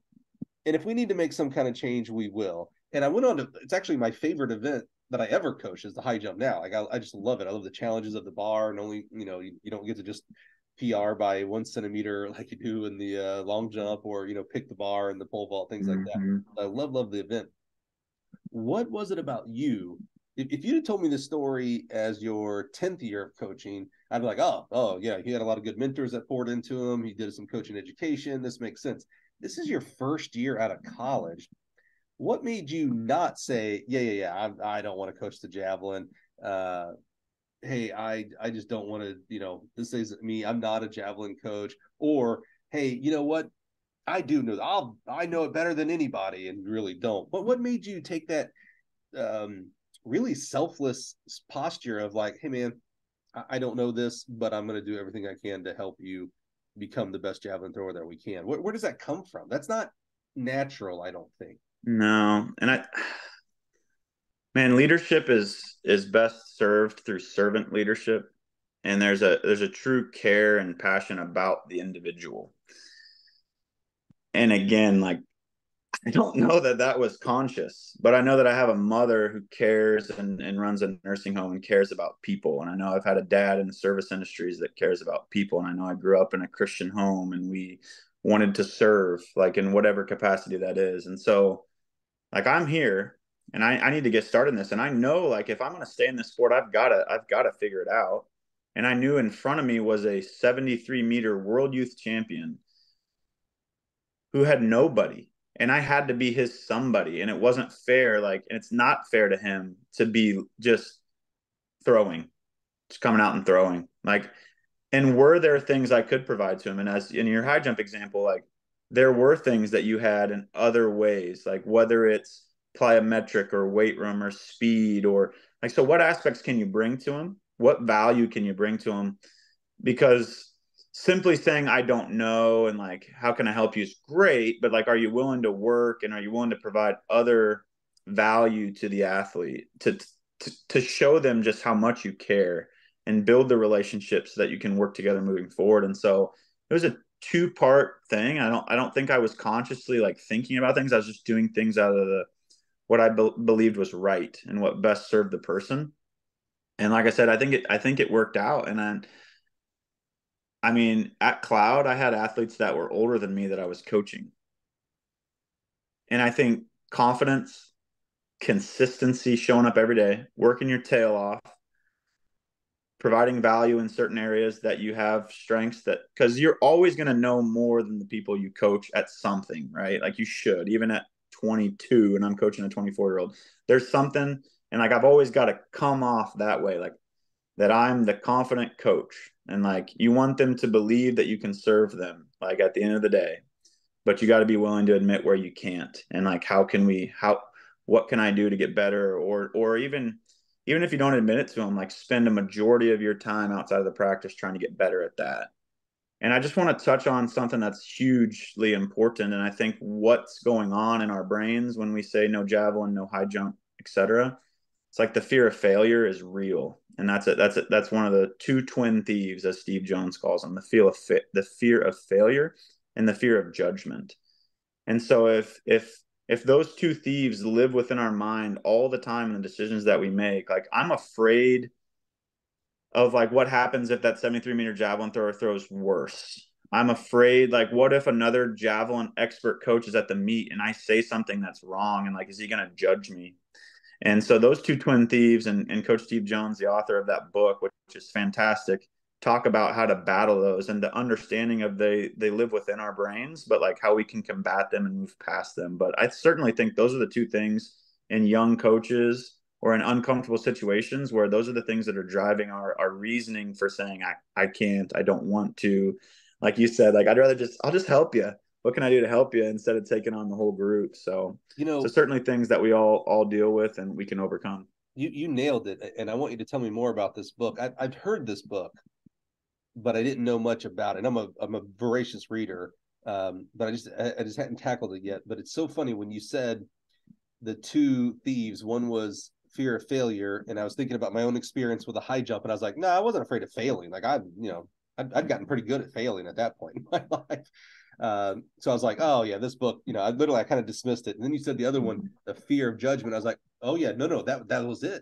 And if we need to make some kind of change, we will. And I went on to, it's actually my favorite event that I ever coached is the high jump now. Like I just love it. I love the challenges of the bar, and only, you don't get to just PR by 1 centimeter like you do in the long jump, or pick the bar and the pole vault, things like that. I love the event. What was it about you? If you'd have told me the story as your 10th year of coaching, I'd be like, oh yeah, he had a lot of good mentors that poured into him. He did some coaching education. This makes sense. This is your first year out of college. What made you not say, yeah, I don't want to coach the javelin. Hey, I just don't want to, this isn't me. I'm not a javelin coach. Or, hey, you know what? I do know. I know it better than anybody, and really don't. But what made you take that really selfless posture of like, hey man, I don't know this, but I'm going to do everything I can to help you become the best javelin thrower that we can. Where does that come from? That's not natural, I don't think. No, and man, leadership is best served through servant leadership, and there's a true care and passion about the individual. And again, like, I don't know that was conscious, but I know that I have a mother who cares and runs a nursing home and cares about people. And I know I've had a dad in the service industries that cares about people. And I know I grew up in a Christian home, and we wanted to serve, like, in whatever capacity that is. And so, like, I'm here and I need to get started in this. And I know, like, if I'm going to stay in this sport, I've got to figure it out. And I knew in front of me was a 73-meter world youth champion who had nobody, and I had to be his somebody. And it wasn't fair. Like, and it's not fair to him to be just coming out and throwing. Like, and were there things I could provide to him? And as in your high jump example, like, there were things that you had in other ways, like whether it's plyometric or weight room or speed, or like, so what aspects can you bring to him? What value can you bring to him? Because simply saying I don't know and like how can I help you is great, but like, are you willing to work, and are you willing to provide other value to the athlete to show them just how much you care and build the relationships so that you can work together moving forward? And so it was a two-part thing. I don't think I was consciously like thinking about things. I was just doing things out of what I believed was right and what best served the person. And like I said, I think it worked out. And then, I mean, at Cloud, I had athletes that were older than me that I was coaching. And I think confidence, consistency, showing up every day, working your tail off, providing value in certain areas that you have strengths, that because you're always going to know more than the people you coach at something, right? Like, you should, even at 22, and I'm coaching a 24-year-old, there's something. And like, I've always got to come off that way, like that I'm the confident coach. And like, you want them to believe that you can serve them, like, at the end of the day, but you got to be willing to admit where you can't. And like, what can I do to get better? Or even if you don't admit it to them, like, spend a majority of your time outside of the practice trying to get better at that. And I just want to touch on something that's hugely important. And I think what's going on in our brains when we say no javelin, no high jump, etc., it's like the fear of failure is real. And that's one of the two twin thieves, as Steve Jones calls them: the fear of failure and the fear of judgment. And so if those two thieves live within our mind all the time in the decisions that we make, like, I'm afraid of like what happens if that 73-meter javelin thrower throws worse. I'm afraid, like, what if another javelin expert coach is at the meet and I say something that's wrong, and like, is he going to judge me? And so those two twin thieves and Coach Steve Jones, the author of that book, which is fantastic, talk about how to battle those, and the understanding of they live within our brains, but like how we can combat them and move past them. But I certainly think those are the two things in young coaches or in uncomfortable situations, where those are the things that are driving our reasoning for saying, I can't, I don't want to. Like you said, like, I'll just help you. What can I do to help you, instead of taking on the whole group? So certainly things that we all deal with and we can overcome. You nailed it. And I want you to tell me more about this book. I've heard this book, but I didn't know much about it. I'm a voracious reader, but I just hadn't tackled it yet. But it's so funny when you said the two thieves. One was fear of failure, and I was thinking about my own experience with a high jump, and I was like, no, I wasn't afraid of failing. Like, I'd gotten pretty good at failing at that point in my life. So I was like, oh yeah, this book, I kind of dismissed it. And then you said the other one, the fear of judgment. I was like, oh yeah, no, that was it.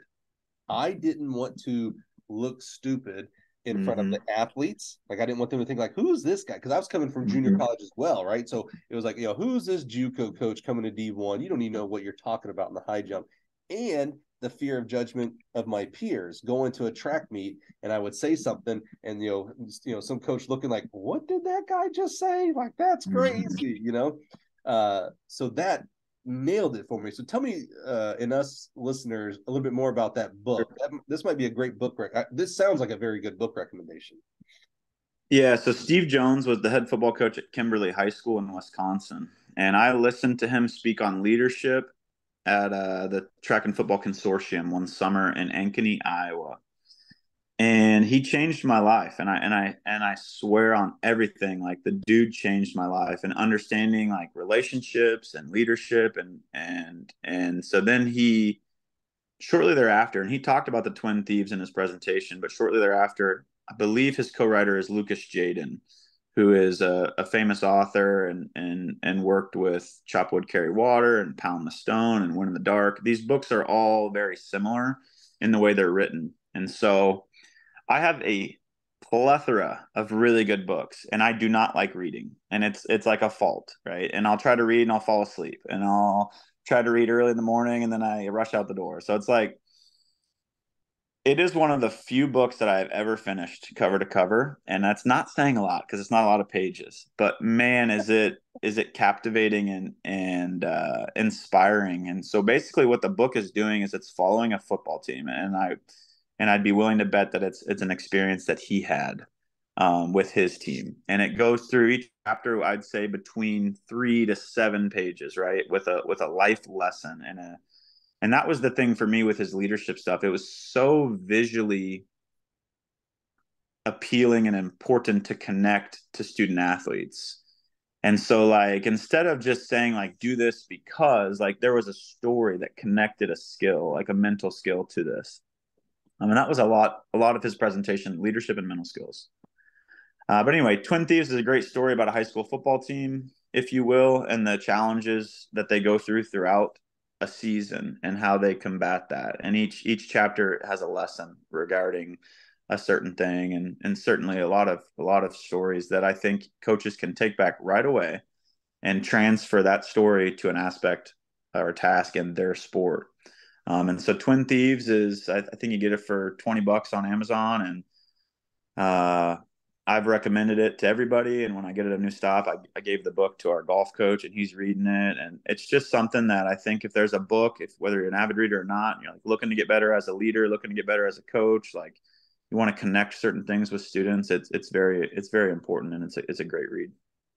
I didn't want to look stupid. in front of the athletes. Like, I didn't want them to think like, who's this guy? Because I was coming from junior college as well, right? So it was like, who's this JUCO coach coming to D1? You don't even know what you're talking about in the high jump. And the fear of judgment of my peers going to a track meet, and I would say something, and some coach looking like, what did that guy just say? Like, that's crazy, So that nailed it for me. So tell me, and us listeners, a little bit more about that book. This might be a great book. This sounds like a very good book recommendation. Yeah, so Steve Jones was the head football coach at Kimberly High School in Wisconsin, and I listened to him speak on leadership at the Track and Football Consortium one summer in Ankeny, Iowa. And he changed my life, and I swear on everything, like, the dude changed my life, and understanding like relationships and leadership, and so then he shortly thereafter, and he talked about the Twin Thieves in his presentation, but shortly thereafter, I believe his co-writer is Lucas Jaden, who is a famous author and worked with Chop Wood, Carry Water and Pound the Stone and Win in the Dark. These books are all very similar in the way they're written, and so I have a plethora of really good books, and I do not like reading, and it's like a fault, right? And I'll try to read and I'll fall asleep, and I'll try to read early in the morning and then I rush out the door. So it's like, it is one of the few books that I have ever finished cover to cover, and that's not saying a lot because it's not a lot of pages. But man, is it captivating and inspiring. And so basically, what the book is doing is it's following a football team, and I'd be willing to bet that it's an experience that he had with his team, and it goes through each chapter. I'd say between 3 to 7 pages, right, with a life lesson and that was the thing for me with his leadership stuff. It was so visually appealing and important to connect to student athletes. And so, like, instead of just saying like, do this because, like, there was a story that connected a skill, like a mental skill, to this. I mean, that was a lot of his presentation, leadership and mental skills. But anyway, Twin Thieves is a great story about a high school football team, if you will, and the challenges that they go throughout a season and how they combat that. And each chapter has a lesson regarding a certain thing, and certainly a lot of stories that I think coaches can take back right away and transfer that story to an aspect or task in their sport. And so Twin Thieves is, I think you get it for $20 on Amazon, and I've recommended it to everybody. And when I get at a new stop, I gave the book to our golf coach, and he's reading it. And it's just something that I think if there's a book, whether you're an avid reader or not, you're like looking to get better as a leader, looking to get better as a coach, like you want to connect certain things with students, it's very important, and it's a great read.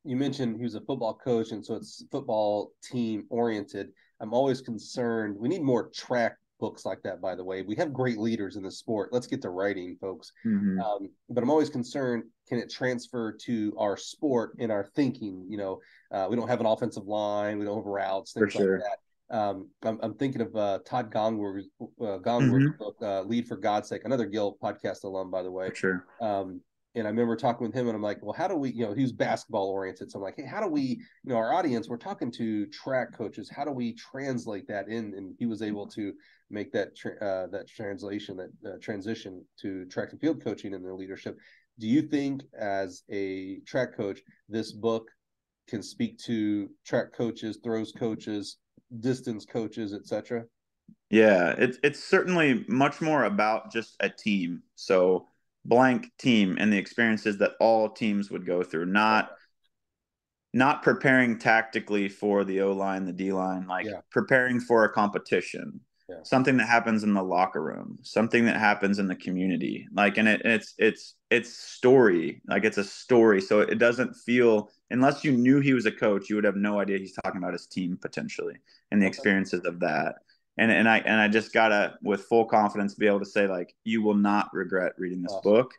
You mentioned he was a football coach, and so it's football team oriented. I'm always concerned. We need more track books like that, by the way. We have great leaders in the sport. Let's get to writing, folks. But I'm always concerned, can it transfer to our sport and our thinking? We don't have an offensive line. We don't have routes, things like that. I'm thinking of Todd Gongwer's book, Lead for God's Sake, another Gill podcast alum, by the way. For sure. And I remember talking with him, and I'm like, well, how do we, he was basketball oriented. So I'm like, hey, how do we, our audience, we're talking to track coaches, how do we translate that in? And he was able to make that transition to track and field coaching and their leadership. Do you think, as a track coach, this book can speak to track coaches, throws coaches, distance coaches, etc.? Yeah, it's certainly much more about just a team. So blank team and the experiences that all teams would go through, not preparing tactically for the O-line, the D-line, preparing for a competition, something that happens in the locker room, something that happens in the community. And it's story, like it's a story. So it doesn't feel, unless you knew he was a coach, you would have no idea he's talking about his team potentially and the experiences of that. And I just gotta, with full confidence, be able to say, like, you will not regret reading this book.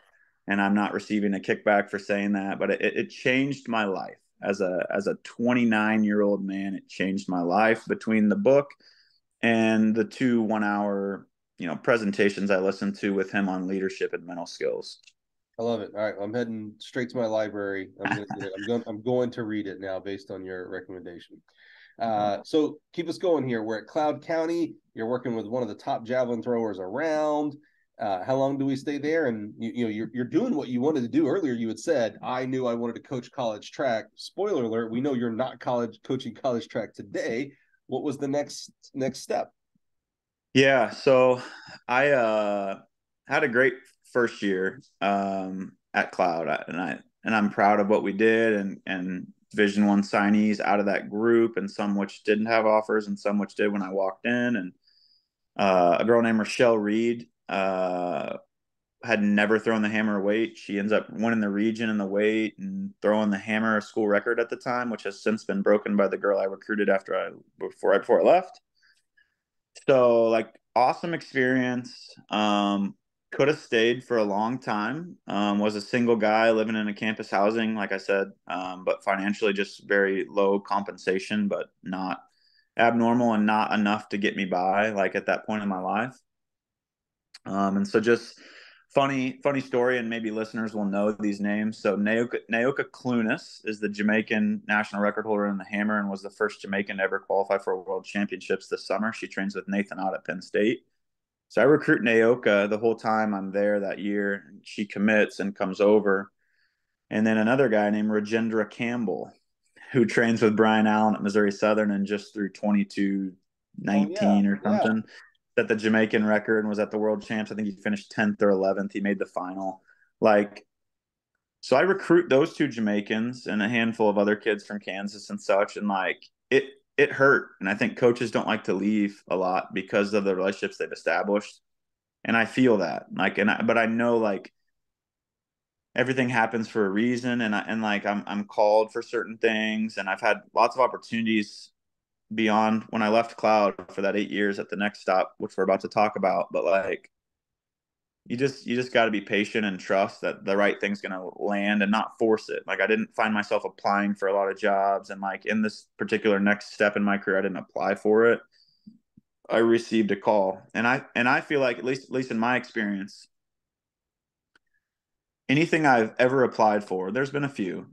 And I'm not receiving a kickback for saying that, but it changed my life as a 29-year-old man. It changed my life between the book and the 2 1-hour, presentations I listened to with him on leadership and mental skills. I love it. All right, I'm heading straight to my library. I'm going to read it now based on your recommendation. So keep us going here. We're at Cloud County. You're working with one of the top javelin throwers around. How long do we stay there? And you're doing what you wanted to do earlier. You had said, I knew I wanted to coach college track. Spoiler alert, we know you're not coaching college track today. What was the next step? Yeah, so I had a great first year at Cloud, and I'm proud of what we did, and Division One signees out of that group, and some which didn't have offers, and some which did when I walked in, and a girl named Rochelle Reed had never thrown the hammer weight. She ends up winning the region in the weight and throwing the hammer, a school record at the time, which has since been broken by the girl I recruited before I left. So like awesome experience. Could have stayed for a long time. Was a single guy living in a campus housing, like I said, but financially just very low compensation, but not abnormal and not enough to get me by like at that point in my life. And so just funny story, and maybe listeners will know these names. So Naoka Clunas is the Jamaican national record holder in the hammer and was the first Jamaican to ever qualify for World Championships this summer. She trains with Nathan Ott at Penn State. So I recruit Naoka the whole time I'm there that year. She commits and comes over. And then another guy named Rajendra Campbell, who trains with Brian Allen at Missouri Southern and just threw 22:19 or something. Set the Jamaican record and was at the World Champs. I think he finished 10th or 11th. He made the final. Like, so I recruit those two Jamaicans and a handful of other kids from Kansas and such. And like, it hurt. And I think coaches don't like to leave a lot because of the relationships they've established. And I feel that. Like, but I know like everything happens for a reason. And I'm called for certain things. And I've had lots of opportunities beyond when I left Cloud for that 8 years at the next stop, which we're about to talk about. But like, you just got to be patient and trust that the right thing's going to land and not force it. Like I didn't find myself applying for a lot of jobs, and like in this particular next step in my career, I didn't apply for it. I received a call, and I feel like at least in my experience, anything I've ever applied for, there's been a few,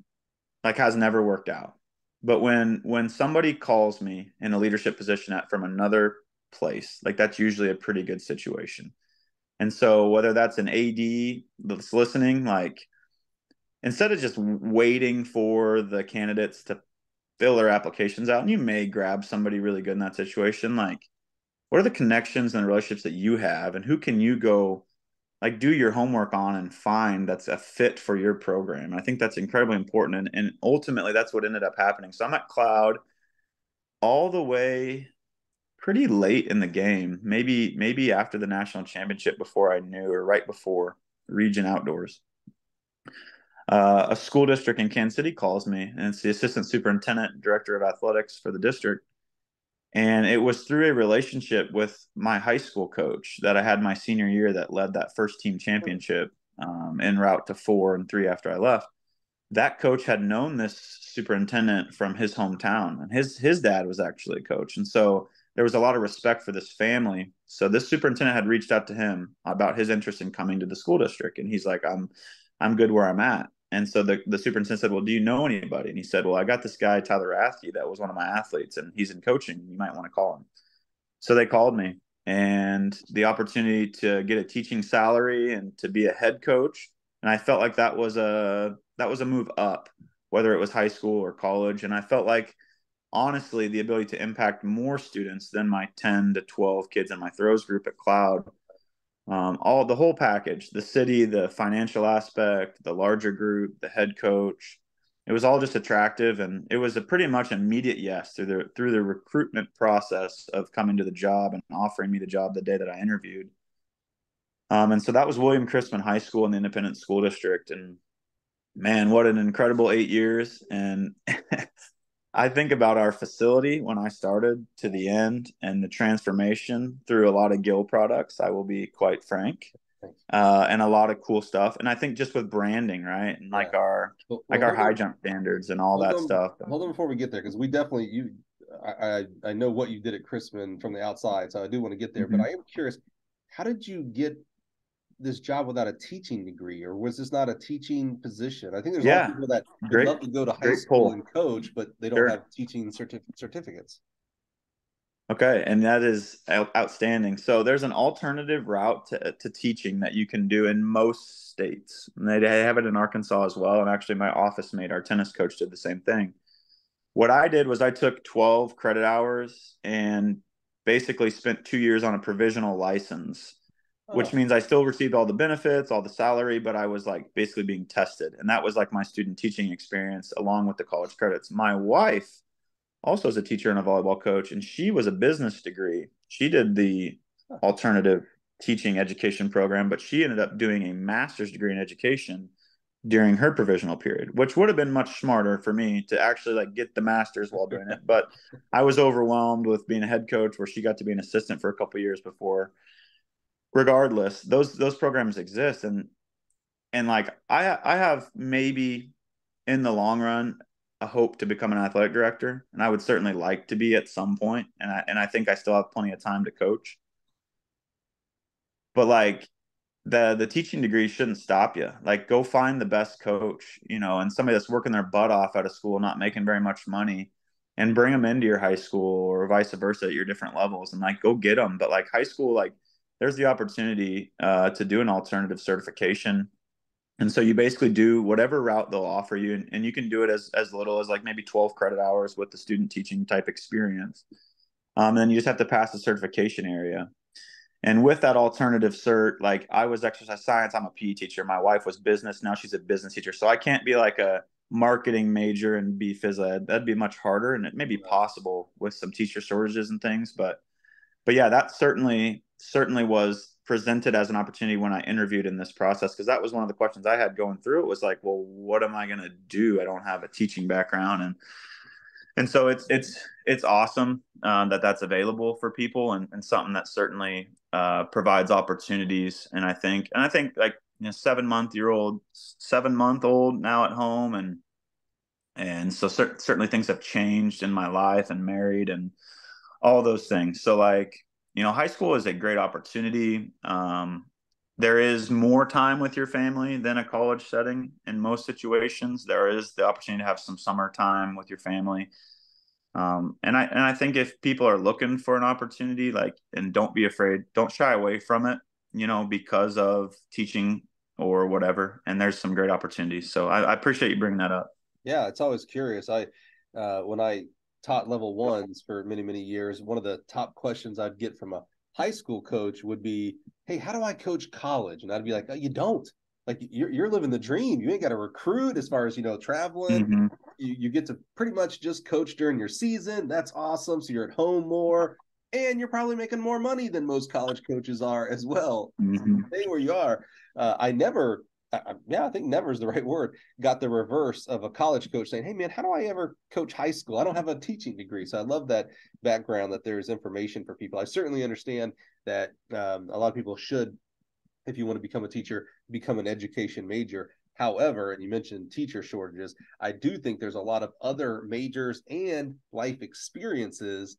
like has never worked out. But when somebody calls me in a leadership position from another place, like that's usually a pretty good situation. And so whether that's an AD that's listening, like instead of just waiting for the candidates to fill their applications out, and you may grab somebody really good in that situation, like what are the connections and the relationships that you have, and who can you go like do your homework on and find that's a fit for your program. I think that's incredibly important. And ultimately that's what ended up happening. So I'm at Cloud all the way pretty late in the game, maybe after the national championship before I knew, or right before region outdoors. A school district in Kansas City calls me, and it's the assistant superintendent, director of athletics for the district. And it was through a relationship with my high school coach that I had my senior year that led that first team championship en route to 4 and 3 after I left. That coach had known this superintendent from his hometown, and his dad was actually a coach. And so there was a lot of respect for this family. So this superintendent had reached out to him about his interest in coming to the school district. And he's like, I'm good where I'm at. And so the superintendent said, well, do you know anybody? And he said, well, I got this guy, Tyler Rathke, that was one of my athletes, and he's in coaching. You might want to call him. So they called me, and the opportunity to get a teaching salary and to be a head coach. And I felt like that was a move up, whether it was high school or college. And I felt like, honestly, the ability to impact more students than my 10 to 12 kids in my throws group at Cloud, all the whole package, the city, the financial aspect, the larger group, the head coach, it was all just attractive. And it was a pretty much immediate yes through the recruitment process of coming to the job and offering me the job the day that I interviewed. And so that was William Crispin High School in the Independent School District. And man, what an incredible 8 years. And I think about our facility when I started to the end and the transformation through a lot of Gill products, I will be quite frank, and a lot of cool stuff. And I think just with branding, right? And like our high jump standards and all that stuff. Hold on before we get there, because we definitely, I know what you did at Crispin from the outside, so I do want to get there. Mm-hmm. But I am curious, how did you get this job without a teaching degree, or was this not a teaching position? I think there's a lot of people that would love to go to high school and coach, but they don't have teaching certificates. Okay, and that is outstanding. So there's an alternative route to teaching that you can do in most states. And they have it in Arkansas as well. And actually, my office mate, our tennis coach, did the same thing. What I did was I took 12 credit hours and basically spent 2 years on a provisional license, which Oh, means I still received all the benefits, all the salary, but I was like basically being tested. And that was like my student teaching experience along with the college credits. My wife also is a teacher and a volleyball coach, and she was a business degree. She did the alternative teaching education program, but she ended up doing a master's degree in education during her provisional period, which would have been much smarter for me to actually like get the master's while doing it. But I was overwhelmed with being a head coach where she got to be an assistant for a couple years before. Regardless, those programs exist, and like I have maybe in the long run a hope to become an athletic director, and I would certainly like to be at some point, and I think I still have plenty of time to coach. But like the teaching degree shouldn't stop you. Like go find the best coach, and somebody that's working their butt off out of school, not making very much money, and bring them into your high school or vice versa at your different levels, and like go get them. But like high school, like there's the opportunity to do an alternative certification. And so you basically do whatever route they'll offer you, and you can do it as little as like maybe 12 credit hours with the student teaching type experience. And then you just have to pass the certification area. And with that alternative cert, like I was exercise science, I'm a PE teacher. My wife was business. Now she's a business teacher. So I can't be like a marketing major and be phys ed. That'd be much harder. And it may be right. possible with some teacher shortages and things. But yeah, that certainly was presented as an opportunity when I interviewed in this process, because that was one of the questions I had going through. It was like, well, what am I going to do? I don't have a teaching background, and so it's awesome that that's available for people, and something that certainly provides opportunities. And I think like 7 month old now at home, and so certainly things have changed in my life, and married and all those things. So like, high school is a great opportunity. There is more time with your family than a college setting in most situations. There is the opportunity to have some summer time with your family. And I think if people are looking for an opportunity, like, and don't be afraid, don't shy away from it, because of teaching or whatever. And there's some great opportunities. So I appreciate you bringing that up. yeah, it's always curious. When I taught level ones for many, many years, one of the top questions I'd get from a high school coach would be, "Hey, how do I coach college?" And I'd be like, "Oh, you don't. Like you're living the dream. You ain't got to recruit as far as traveling. Mm-hmm. You get to pretty much just coach during your season. That's awesome. So you're at home more, and you're probably making more money than most college coaches are as well. Mm-hmm. Stay where you are." I never, yeah, I think never is the right word. Got the reverse of a college coach saying, "Hey, man, how do I ever coach high school? I don't have a teaching degree." So I love that background, that there's information for people. I certainly understand that a lot of people should, if you want to become a teacher, become an education major. However, and you mentioned teacher shortages, I do think there's a lot of other majors and life experiences,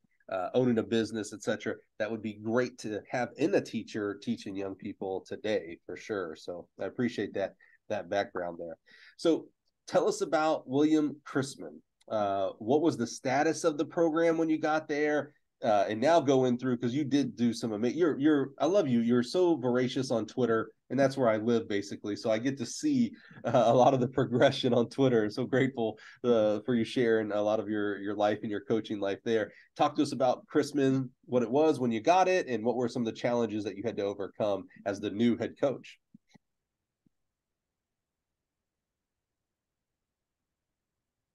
owning a business, etc., that would be great to have in a teacher teaching young people today, for sure. So I appreciate that background there. So tell us about William Chrisman. What was the status of the program when you got there? And now going through, because you did do some amazing. I love you. You're so voracious on Twitter, and that's where I live basically. So I get to see a lot of the progression on Twitter. So grateful for you sharing a lot of your life and your coaching life there. Talk to us about Chrisman, what it was when you got it, and what were some of the challenges that you had to overcome as the new head coach.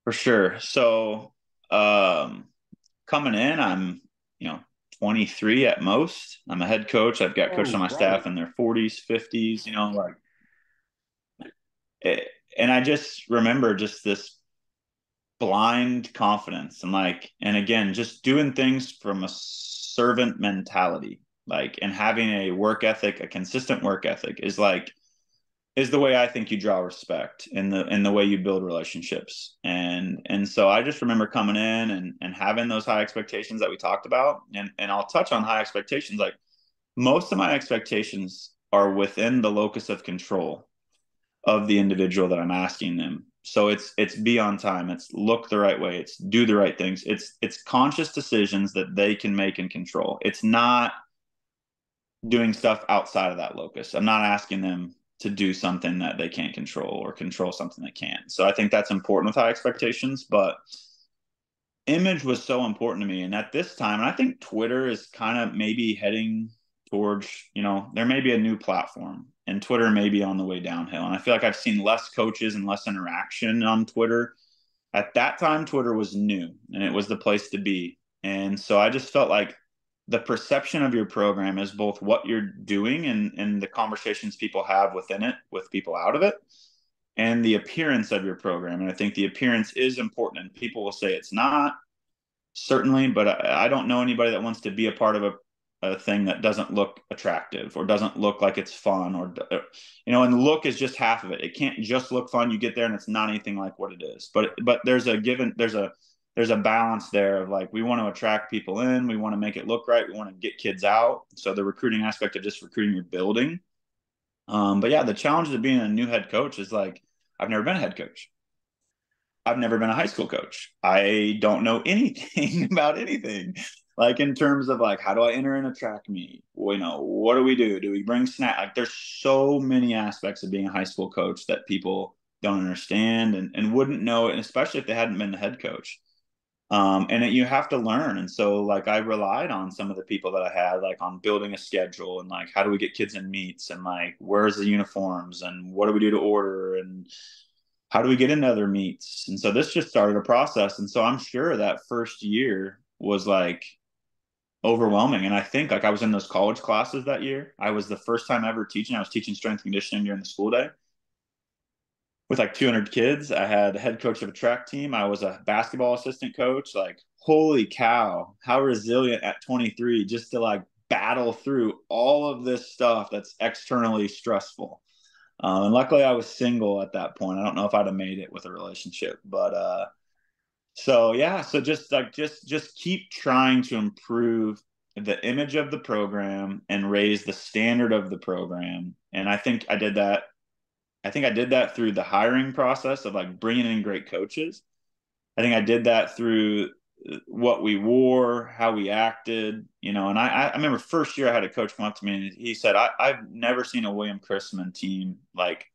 For sure. So, coming in, I'm, you know, 23 at most. I'm a head coach. I've got coaches on Oh, my right. staff in their 40s, 50s, like it, and I just remember just this blind confidence, and again, just doing things from a servant mentality, like, and having a work ethic, a consistent work ethic is the way I think you draw respect, in the way you build relationships. And so I just remember coming in and having those high expectations that we talked about. And I'll touch on high expectations. Like, most of my expectations are within the locus of control of the individual that I'm asking them So it's be on time, it's look the right way, it's do the right things, it's conscious decisions that they can make and control. It's not doing stuff outside of that locus. I'm not asking them to do something that they can't control or control something they can't. So I think that's important with high expectations, but image was so important to me. And at this time, and I think Twitter is kind of maybe heading towards, there may be a new platform and Twitter may be on the way downhill. And I feel like I've seen less coaches and less interaction on Twitter. At that time, Twitter was new and it was the place to be. And so I just felt like the perception of your program is both what you're doing and the conversations people have within it with people out of it, and the appearance of your program. And I think the appearance is important, and people will say it's not, certainly, but I don't know anybody that wants to be a part of a thing that doesn't look attractive or doesn't look like it's fun, or and look is just half of it. It can't just look fun. You get there and it's not anything like what it is. But there's a balance there of like, we want to attract people in, we want to make it look right, we want to get kids out. So the recruiting aspect of just recruiting your building. But yeah, the challenge of being a new head coach is like, I've never been a head coach. I've never been a high school coach. I don't know anything about anything. Like in terms of like, how do I enter in a track meet? What do we do? Do we bring snack? Like there's so many aspects of being a high school coach that people don't understand and wouldn't know it, and especially if they hadn't been the head coach. You have to learn. And so like I relied on some of the people that I had, like on building a schedule and like, how do we get kids in meets, and like, where's the uniforms and what do we do to order, and how do we get into other meets? And so this just started a process. And so I'm sure that first year was like overwhelming. And I think like I was in those college classes that year. I was the first time ever teaching. I was teaching strength and conditioning during the school day with like 200 kids. I had a head coach of a track team. I was a basketball assistant coach. Like, holy cow, how resilient at 23 just to like battle through all of this stuff that's externally stressful. And luckily I was single at that point. I don't know if I'd have made it with a relationship, but so yeah, so just keep trying to improve the image of the program and raise the standard of the program. And I think I did that. I think I did that through the hiring process of like bringing in great coaches. I think I did that through what we wore, how we acted, and I remember first year I had a coach come up to me and he said, I've never seen a William Chrisman team like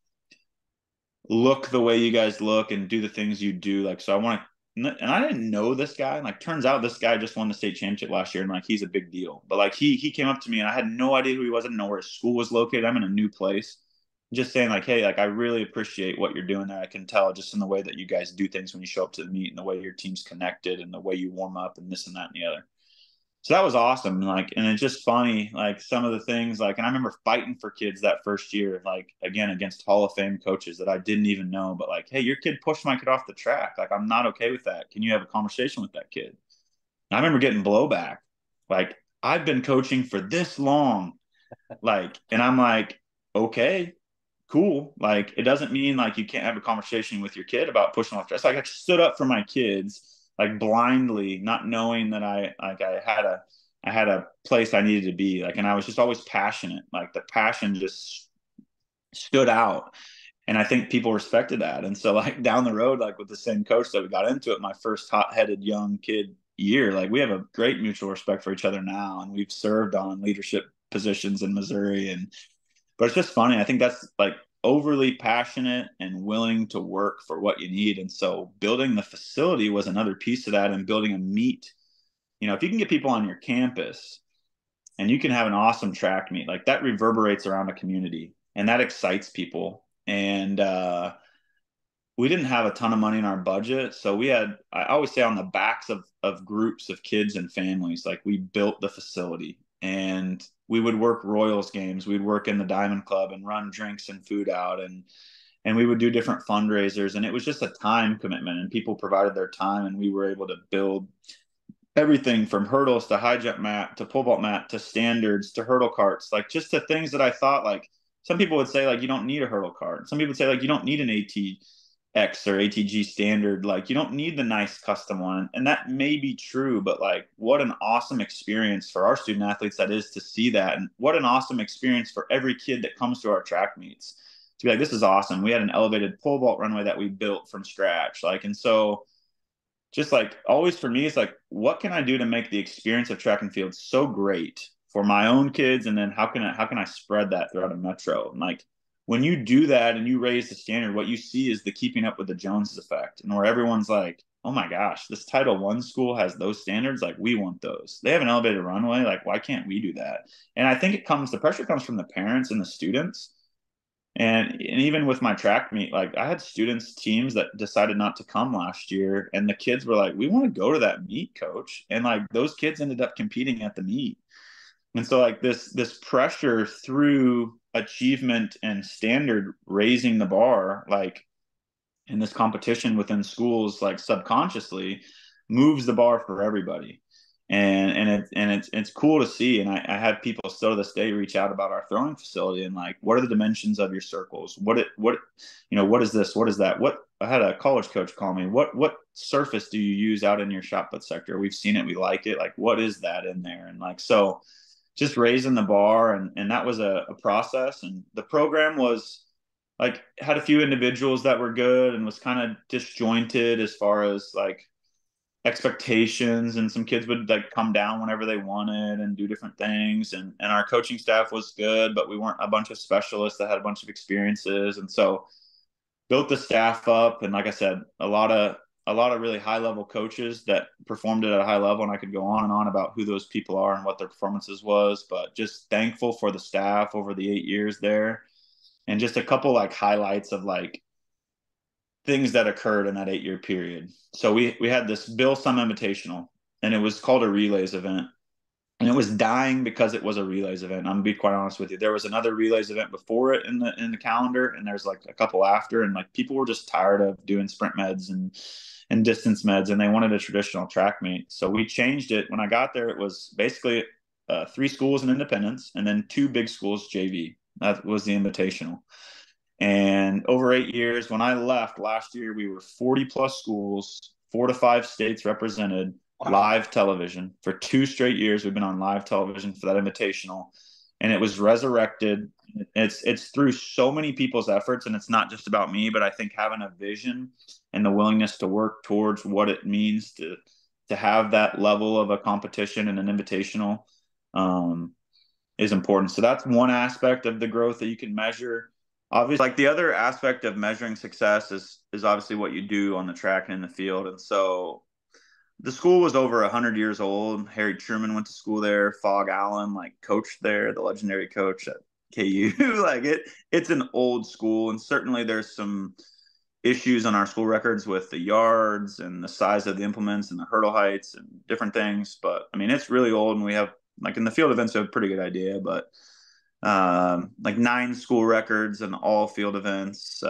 look the way you guys look and do the things you do. Like, so I want to, and I didn't know this guy. Like, turns out this guy just won the state championship last year and like, he's a big deal. But like, he came up to me and I had no idea who he was. I didn't know where his school was located. I'm in a new place. Just saying like, hey, like I really appreciate what you're doing there. I can tell just in the way that you guys do things when you show up to the meet and the way your team's connected and the way you warm up and this and that and the other. So that was awesome. Like, and it's just funny, like some of the things like, and I remember fighting for kids that first year, like again, against Hall of Fame coaches that I didn't even know, but like, hey, your kid pushed my kid off the track. Like, I'm not okay with that. Can you have a conversation with that kid? And I remember getting blowback. Like, I've been coaching for this long. Like, and I'm like, okay, cool. Like, it doesn't mean like you can't have a conversation with your kid about pushing off. Just like I stood up for my kids, like blindly, not knowing that I had a place I needed to be. Like, and I was just always passionate. Like the passion just stood out. And I think people respected that. And so like down the road, like with the same coach that we got into it, my first hot-headed young kid year, like we have a great mutual respect for each other now. And we've served on leadership positions in Missouri. But it's just funny. I think that's like overly passionate and willing to work for what you need. And so building the facility was another piece of that, and building a meet. If you can get people on your campus and you can have an awesome track meet, like that reverberates around a community and that excites people. And we didn't have a ton of money in our budget. So we had, I always say, on the backs of groups of kids and families, like we built the facility. And we would work Royals games. We'd work in the Diamond Club and run drinks and food out. And we would do different fundraisers. And it was just a time commitment, and people provided their time, and we were able to build everything from hurdles to high jump mat to pole vault mat to standards to hurdle carts, like just the things that I thought, like some people would say like you don't need a hurdle cart. Some people would say like you don't need an ATX or ATG standard. Like you don't need the nice custom one. And that may be true, but like what an awesome experience for our student athletes that is to see that. And what an awesome experience for every kid that comes to our track meets. to be like, this is awesome. We had an elevated pole vault runway that we built from scratch. Like, and so just like always for me, it's like, what can I do to make the experience of track and field so great for my own kids? And then how can I spread that throughout a metro? And like when you do that and you raise the standard, what you see is the keeping up with the Joneses effect, and where everyone's like, oh my gosh, this Title I school has those standards. Like we want those. They have an elevated runway. Like, why can't we do that? And I think the pressure comes from the parents and the students. And even with my track meet, like I had students, teams that decided not to come last year, and the kids were like, "We want to go to that meet, coach." And like those kids ended up competing at the meet. And so like this pressure through achievement and standard raising the bar, like in this competition within schools, like subconsciously moves the bar for everybody. And it's cool to see. And I have people still to this day reach out about our throwing facility and like, what are the dimensions of your circles? What is this? What is that? What I had a college coach call me. What surface do you use out in your shot put sector? We've seen it, we like it. Like, what is that in there? And like, so just raising the bar, and that was a process. And the program was like had a few individuals that were good and was kind of disjointed as far as like expectations, and some kids would like come down whenever they wanted and do different things, and our coaching staff was good, but we weren't a bunch of specialists that had a bunch of experiences. And so built the staff up, and like I said, a lot of really high level coaches that performed it at a high level, and I could go on and on about who those people are and what their performances was, but just thankful for the staff over the 8 years there. And just a couple like highlights of like things that occurred in that 8 year period. So we had this Bill Sum Invitational, and it was called a relays event. And it was dying because it was a relays event. I'm gonna be quite honest with you. There was another relays event before it in the calendar, and there's like a couple after, and like people were just tired of doing sprint meds and distance meds, and they wanted a traditional track meet. So we changed it. When I got there, it was basically 3 schools in Independence, and then 2 big schools JV. That was the invitational. And over 8 years, when I left last year, we were 40 plus schools, 4 to 5 states represented, Wow. live television. For 2 straight years, we've been on live television for that invitational. And it was resurrected. It's through so many people's efforts, and it's not just about me, but I think having a vision and the willingness to work towards what it means to have that level of a competition and an invitational is important. So that's one aspect of the growth that you can measure. Obviously, like the other aspect of measuring success is obviously what you do on the track and in the field. And so the school was over 100 years old. Harry Truman went to school there. Fogg Allen like coached there, the legendary coach at KU. Like it's an old school, and certainly there's some issues on our school records with the yards and the size of the implements and the hurdle heights and different things. But I mean, it's really old, and we have like in the field events, we have a pretty good idea, but like 9 school records and all field events,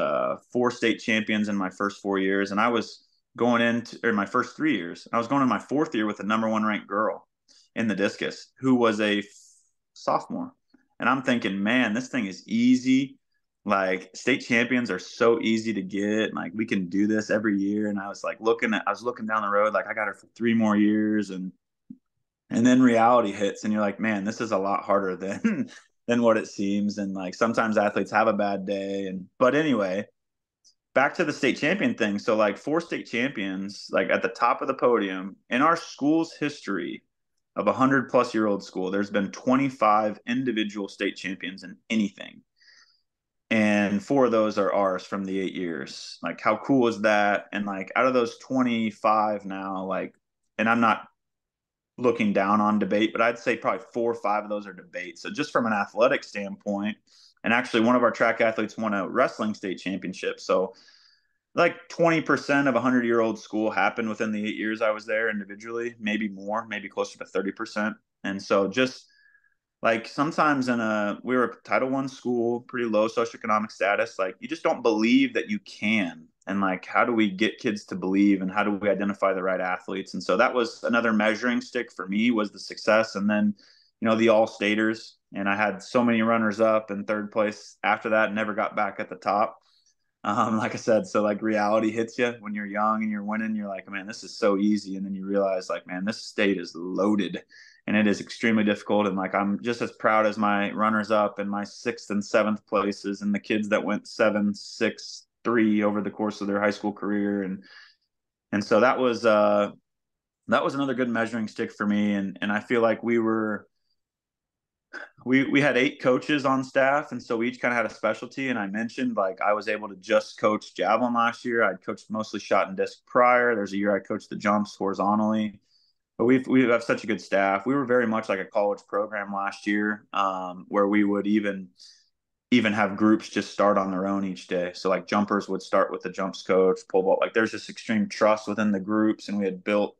4 state champions in my first 4 years. And I was going into, or my first 3 years, I was going in my 4th year with the #1 ranked girl in the discus who was a sophomore. And I'm thinking, man, this thing is easy. Like state champions are so easy to get. Like we can do this every year. And I was like I was looking down the road, like I got her for 3 more years. And then reality hits, and you're like, man, this is a lot harder than what it seems. And like sometimes athletes have a bad day. But anyway, back to the state champion thing. So like 4 state champions, like at the top of the podium in our school's history of a 100-plus-year-old school, there's been 25 individual state champions in anything. And 4 of those are ours from the 8 years. Like how cool is that? And like out of those 25 now, like, and I'm not looking down on debate, but I'd say probably 4 or 5 of those are debate. So just from an athletic standpoint, and actually one of our track athletes won a wrestling state championship. So like 20% of a 100-year-old school happened within the 8 years I was there individually, maybe more, maybe closer to 30%. And so just like sometimes we were a Title I school, pretty low socioeconomic status. Like you just don't believe that you can. And like, how do we get kids to believe, and how do we identify the right athletes? And so that was another measuring stick for me, was the success. And then, the all-staters. And I had so many runners up and 3rd place after that, never got back at the top. Like I said, so like reality hits you when you're young and you're winning. You're like, man, this is so easy. And then you realize like, man, this state is loaded. and it is extremely difficult. And like, I'm just as proud as my runners up and my 6th and 7th places and the kids that went 7, 6, 3 over the course of their high school career. And so that was another good measuring stick for me. And I feel like we had 8 coaches on staff, and so we each kind of had a specialty. And I mentioned, like, I was able to just coach javelin last year. I'd coached mostly shot and disc prior. There's a year I coached the jumps horizontally. But we have such a good staff. We were very much like a college program last year, where we would even have groups just start on their own each day. So like jumpers would start with the jumps coach, pole vault. Like there's just extreme trust within the groups, and we had built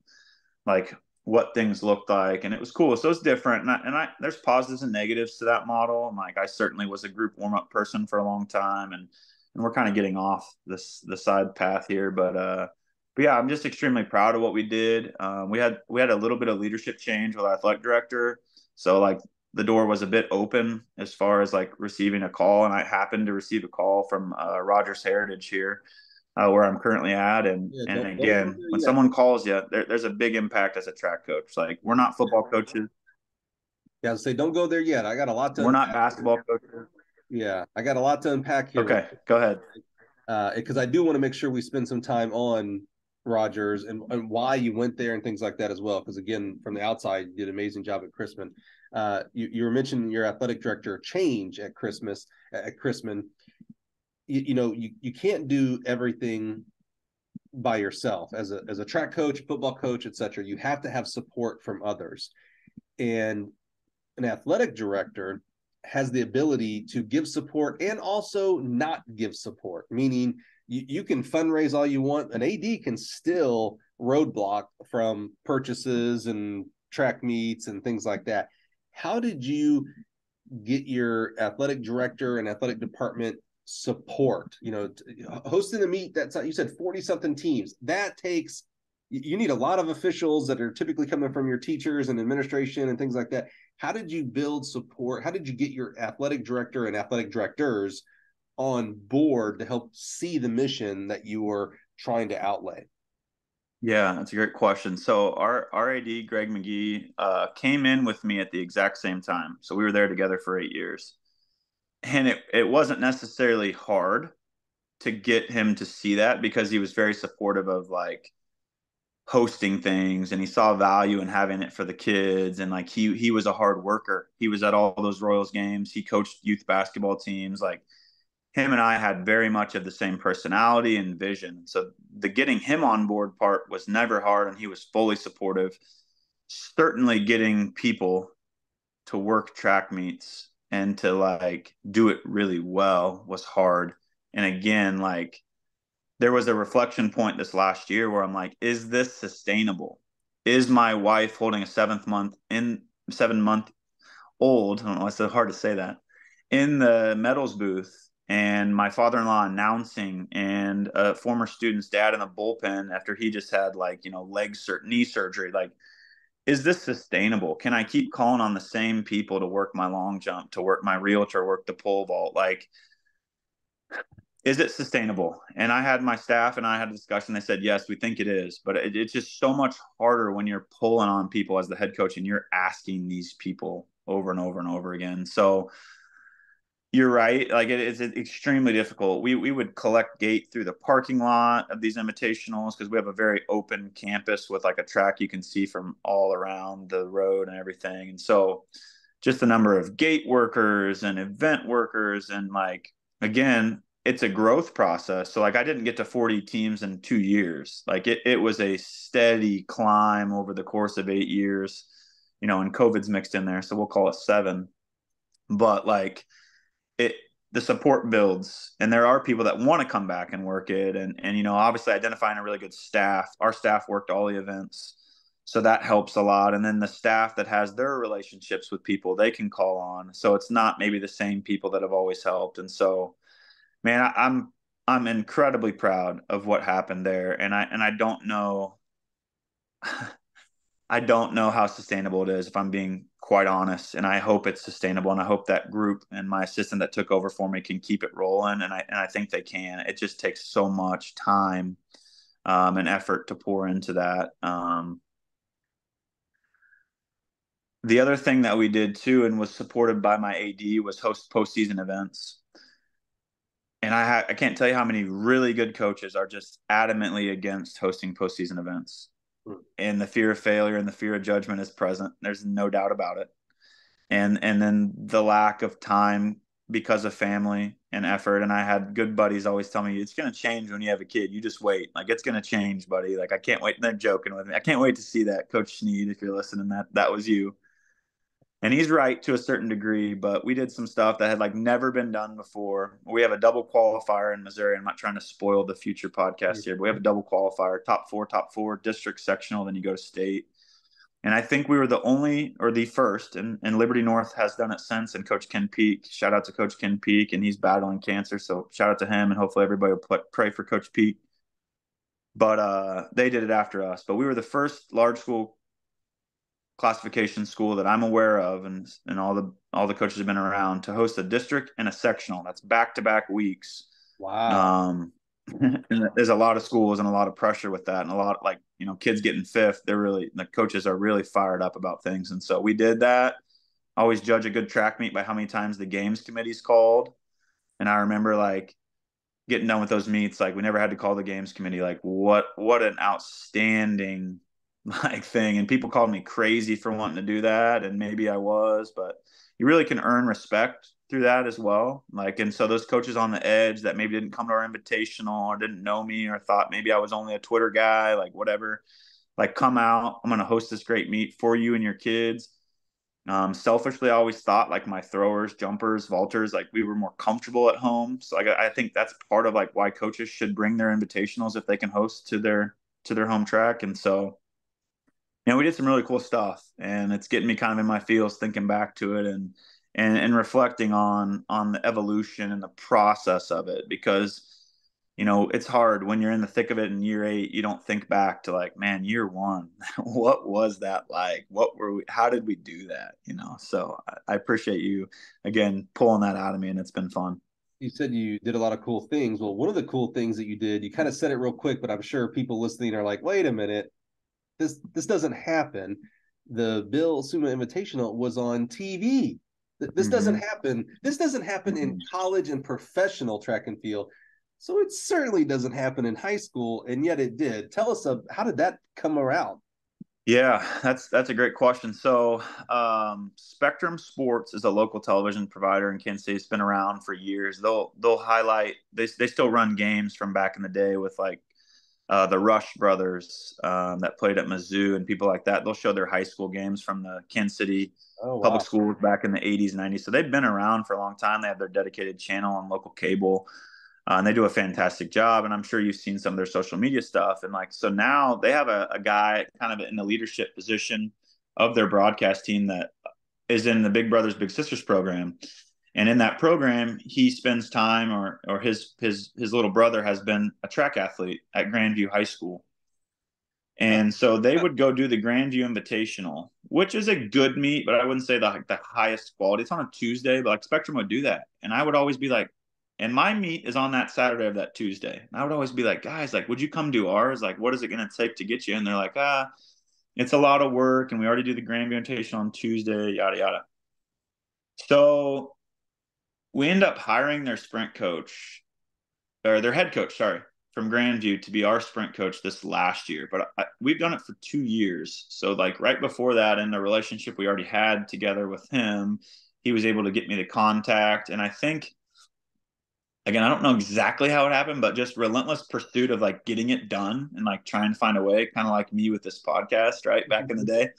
like what things looked like, and it was cool. So it's different, and there's positives and negatives to that model. And like I certainly was a group warm up person for a long time, and we're kind of getting off the side path here, but yeah, I'm just extremely proud of what we did. We had a little bit of leadership change with our athletic director, so like the door was a bit open as far as like receiving a call, and I happened to receive a call from Rogers Heritage here, where I'm currently at. And Yeah, and don't go again, there when yet. someone calls you, there's a big impact as a track coach. Like we're not football coaches, Yeah, say don't go there yet. I got a lot to we're not unpack. basketball coaches. Yeah, I got a lot to unpack here with Okay, go ahead. because I do want to make sure we spend some time on Rogers and why you went there and things like that as well. Because again, from the outside, you did an amazing job at Chrisman. You were mentioning your athletic director change at Chrisman. You can't do everything by yourself as a track coach, football coach, etc. You have to have support from others, and an athletic director has the ability to give support and also not give support, meaning you can fundraise all you want. An AD can still roadblock from purchases and track meets and things like that. How did you get your athletic director and athletic department support? Hosting a meet, that's, you said 40 something teams, that takes, you need a lot of officials that are typically coming from your teachers and administration and things like that. How did you build support? How did you get your athletic director and athletic directors on board to help see the mission that you were trying to outlay? Yeah, that's a great question. So our AD Greg McGee came in with me at the exact same time. So we were there together for 8 years, and it wasn't necessarily hard to get him to see that because he was very supportive of like hosting things, and he saw value in having it for the kids. And like he was a hard worker. He was at all those Royals games. He coached youth basketball teams. Like him and I had very much of the same personality and vision. So the getting him on board part was never hard, and he was fully supportive. Certainly getting people to work track meets and to like do it really well was hard. And again, like there was a reflection point this last year where I'm like, is this sustainable? Is my wife holding a 7-month old? I don't know, it's so hard to say that, in the medals booth, and my father-in-law announcing, and a former student's dad in the bullpen after he just had like, knee surgery. Like, is this sustainable? Can I keep calling on the same people to work my long jump, to work my realtor, work the pole vault? Like, is it sustainable? And I had my staff and I had a discussion. They said, yes, we think it is. But it's just so much harder when you're pulling on people as the head coach and you're asking these people over and over and over again. So you're right. Like it's extremely difficult. We would collect gate through the parking lot of these invitationals because we have a very open campus with like a track you can see from all around the road and everything. And so just the number of gate workers and event workers, and like, again, it's a growth process. So like I didn't get to 40 teams in 2 years. Like it was a steady climb over the course of 8 years, and COVID's mixed in there. So we'll call it 7. But like it, the support builds, and there are people that want to come back and work it. And obviously identifying a really good staff. Our staff worked all the events. So that helps a lot. And then the staff that has their relationships with people they can call on. So it's not maybe the same people that have always helped. And so, man, I'm incredibly proud of what happened there. And I don't know I don't know how sustainable it is, if I'm being quite honest. And I hope it's sustainable. And I hope that group and my assistant that took over for me can keep it rolling. And I think they can. It just takes so much time and effort to pour into that. The other thing that we did too, and was supported by my AD, was host postseason events. And I can't tell you how many really good coaches are just adamantly against hosting postseason events. And the fear of failure and the fear of judgment is present. There's no doubt about it. And then the lack of time because of family and effort. And I had good buddies always tell me, it's going to change when you have a kid. You just wait. Like, it's going to change, buddy. Like, I can't wait. And they're joking with me. I can't wait to see that. Coach Sneed, if you're listening, that was you. And he's right to a certain degree, but we did some stuff that had like never been done before. We have a double qualifier in Missouri. I'm not trying to spoil the future podcast here, but we have a double qualifier, top four, district, sectional, then you go to state. And I think we were the only or the first, and Liberty North has done it since. And Coach Ken Peak, shout out to Coach Ken Peak, and he's battling cancer. So shout out to him, and hopefully everybody will pray for Coach Peak. But they did it after us. But we were the first large school classification school that I'm aware of, and all the coaches have been around, to host a district and a sectional. That's back-to-back weeks. Wow. There's a lot of schools and a lot of pressure with that, and a lot, like, kids getting fifth. The coaches are really fired up about things. And so we did that. Always judge a good track meet by how many times the games committee's called. And I remember like getting done with those meets, like we never had to call the games committee. Like what an outstanding like thing. And people called me crazy for wanting to do that. And maybe I was, but you really can earn respect through that as well. Like, and so those coaches on the edge that maybe didn't come to our invitational or didn't know me or thought maybe I was only a Twitter guy, like whatever, like come out, I'm going to host this great meet for you and your kids. Selfishly, I always thought like my throwers, jumpers, vaulters, like we were more comfortable at home. So I think that's part of like why coaches should bring their invitationals if they can host to their home track. And so, we did some really cool stuff, and it's getting me kind of in my feels thinking back to it and reflecting on the evolution and the process of it, because it's hard when you're in the thick of it in year 8. You don't think back to like, man, year 1, what was that like? How did we do that? So I appreciate you again pulling that out of me, and it's been fun. You said you did a lot of cool things. Well, one of the cool things that you did, you kind of said it real quick, but I'm sure people listening are like, wait a minute, this doesn't happen. The Bill Suma Invitational was on TV. This doesn't happen. This doesn't happen in college and professional track and field. So it certainly doesn't happen in high school, and yet it did. Tell us, how did that come around? Yeah, that's a great question. So Spectrum Sports is a local television provider in Kansas City. It's been around for years. They'll highlight, they still run games from back in the day with like the Rush brothers that played at Mizzou and people like that. They'll show their high school games from the Kansas City public schools back in the 80s, 90s. So they've been around for a long time. They have their dedicated channel on local cable. And they do a fantastic job. And I'm sure you've seen some of their social media stuff. And like, so now they have a guy kind of in the leadership position of their broadcast team that is in the Big Brothers Big Sisters program. And in that program, he spends time, or his little brother has been a track athlete at Grandview High School. And so they would go do the Grandview Invitational, which is a good meet, but I wouldn't say the highest quality. It's on a Tuesday, but like Spectrum would do that. And I would always be like, and my meet is on that Saturday of that Tuesday. And I would always be like, guys, like, would you come do ours? Like, what is it going to take to get you? And they're like, it's a lot of work. And we already do the Grandview Invitational on Tuesday, yada, yada. So we end up hiring their sprint coach, or their head coach, sorry, from Grandview to be our sprint coach this last year. But we've done it for 2 years. So like right before that, in the relationship we already had together with him, he was able to get me the contact. And I think, again, I don't know exactly how it happened, but just relentless pursuit of like getting it done and like trying to find a way, kind of like me with this podcast, right? Back in the day.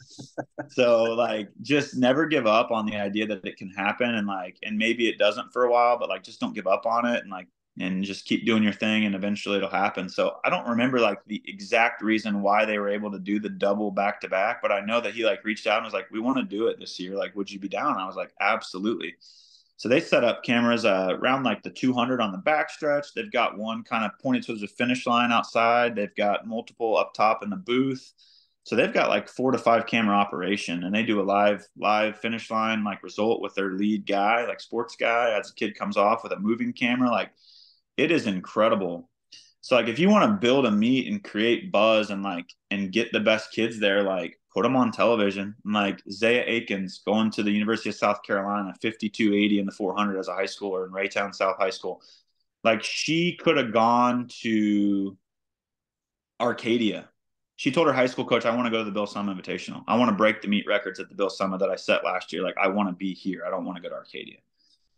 So like, just never give up on the idea that it can happen. And like, and maybe it doesn't for a while, but like, just don't give up on it. And like, and just keep doing your thing, and eventually it'll happen. So I don't remember like the exact reason why they were able to do the double back to back, but I know that he like reached out and was like, we want to do it this year. Like, would you be down? I was like, absolutely. So they set up cameras around like the 200 on the backstretch. They've got one kind of pointed towards the finish line outside. They've got multiple up top in the booth. So they've got like 4 to 5 camera operation, and they do a live finish line like result with their lead guy, like sports guy, as a kid comes off with a moving camera. Like, it is incredible. So like, if you want to build a meet and create buzz and like, and get the best kids there, like put them on television. And like Zaya Akins going to the University of South Carolina, 52.80 in the 400 as a high schooler in Raytown South High School. Like she could have gone to Arcadia. She told her high school coach, I want to go to the Bill Summit Invitational. I want to break the meet records at the Bill Summit that I set last year. Like, I want to be here. I don't want to go to Arcadia.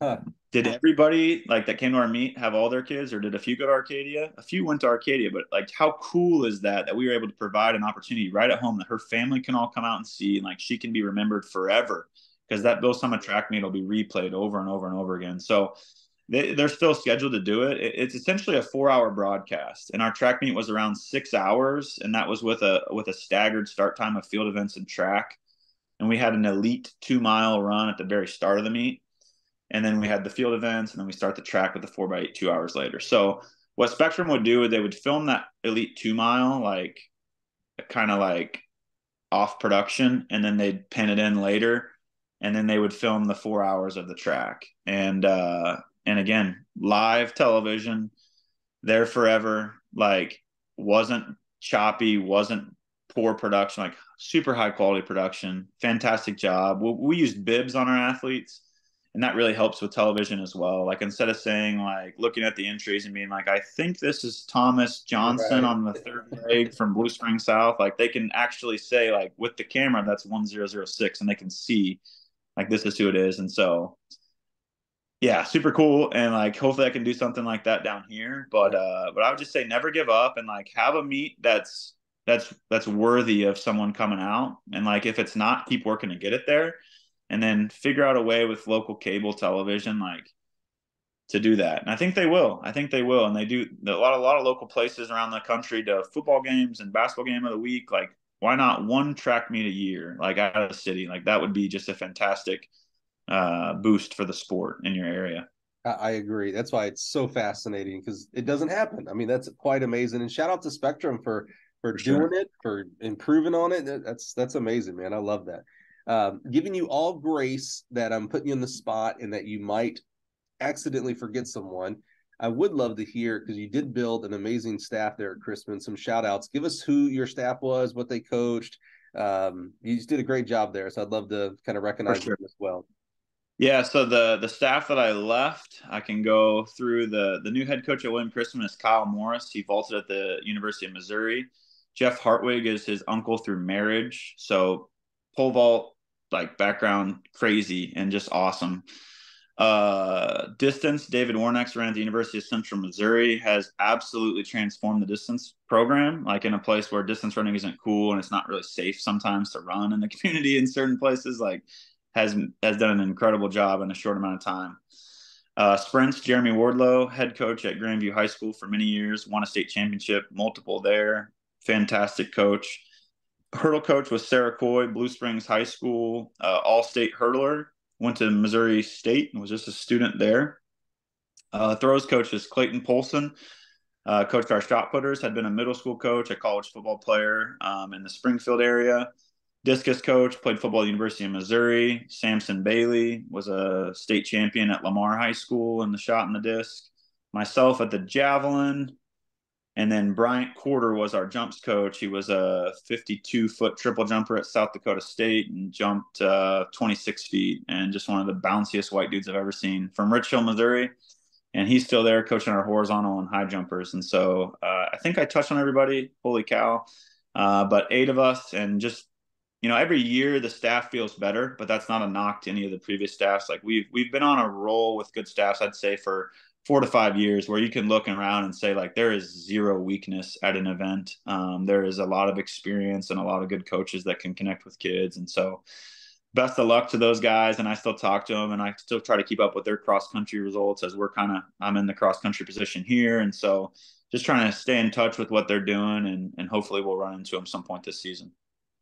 Huh. Did everybody like that came to our meet have all their kids, or did a few go to Arcadia? A few went to Arcadia, but like, how cool is that we were able to provide an opportunity right at home that her family can all come out and see, and like she can be remembered forever, because that Bill Summit track meet will be replayed over and over and over again. So they're still scheduled to do it. It's essentially a 4-hour broadcast, and our track meet was around 6 hours, and that was with a staggered start time of field events and track. And we had an elite 2-mile run at the very start of the meet, and then we had the field events, and then we start the track with the 4x8 2 hours later. So what Spectrum would do is they would film that elite 2-mile like kind of like off production, and then they'd pin it in later, and then they would film the 4 hours of the track. And again, live television, there forever, like wasn't choppy, wasn't poor production, like super high quality production, fantastic job. We used bibs on our athletes, and that really helps with television as well. Like instead of saying like looking at the entries and being like, I think this is Thomas Johnson on the third leg from Blue Spring South, like they can actually say like with the camera, that's 1006, and they can see like this is who it is. And so yeah, super cool. And like, hopefully I can do something like that down here. But I would just say never give up, and like have a meet that's worthy of someone coming out. And like, if it's not, keep working to get it there, and then figure out a way with local cable television, like to do that. And I think they will. And they do a lot of local places around the country to football games and basketball game of the week. Like, why not one track meet a year, like out of the city? Like that would be just a fantastic boost for the sport in your area. I agree. That's why it's so fascinating, because it doesn't happen. I mean, that's quite amazing. And shout out to Spectrum for doing it, for improving on it. That's amazing, man. I love that. Giving you all grace that I'm putting you in the spot and that you might accidentally forget someone. I would love to hear, because you did build an amazing staff there at Chrisman, some shout outs. Give us who your staff was, what they coached. You just did a great job there. So I'd love to kind of recognize them as well. Yeah, so the staff that I left, I can go through. The new head coach at William Chrisman is Kyle Morris. He vaulted at the University of Missouri. Jeff Hartwig is his uncle through marriage. So pole vault, like background, crazy and just awesome. Distance, David Warnex ran at the University of Central Missouri, has absolutely transformed the distance program, like in a place where distance running isn't cool and it's not really safe sometimes to run in the community in certain places, like has done an incredible job in a short amount of time. Sprints, Jeremy Wardlow, head coach at Grandview High School for many years, won a state championship, multiple there. Fantastic coach. Hurdle coach was Sarah Coy, Blue Springs High School, all-state hurdler, went to Missouri State and was just a student there. Throws coach is Clayton Polson, coached our shot putters, had been a middle school coach, a college football player in the Springfield area. Discus coach, played football at the University of Missouri. Samson Bailey was a state champion at Lamar High School in the shot and the disc. Myself at the javelin. And then Bryant Quarter was our jumps coach. He was a 52-foot triple jumper at South Dakota State and jumped 26 feet, and just one of the bounciest white dudes I've ever seen, from Rich Hill, Missouri. And he's still there coaching our horizontal and high jumpers. And so I think I touched on everybody. Holy cow. But 8 of us, and just, every year the staff feels better, but that's not a knock to any of the previous staffs. Like we've been on a roll with good staffs, I'd say, for 4 to 5 years, where you can look around and say, like, there is zero weakness at an event. There is a lot of experience and a lot of good coaches that can connect with kids. And so best of luck to those guys. And I still talk to them, and I still try to keep up with their cross country results, as I'm in the cross country position here. And so just trying to stay in touch with what they're doing, and hopefully we'll run into them some point this season.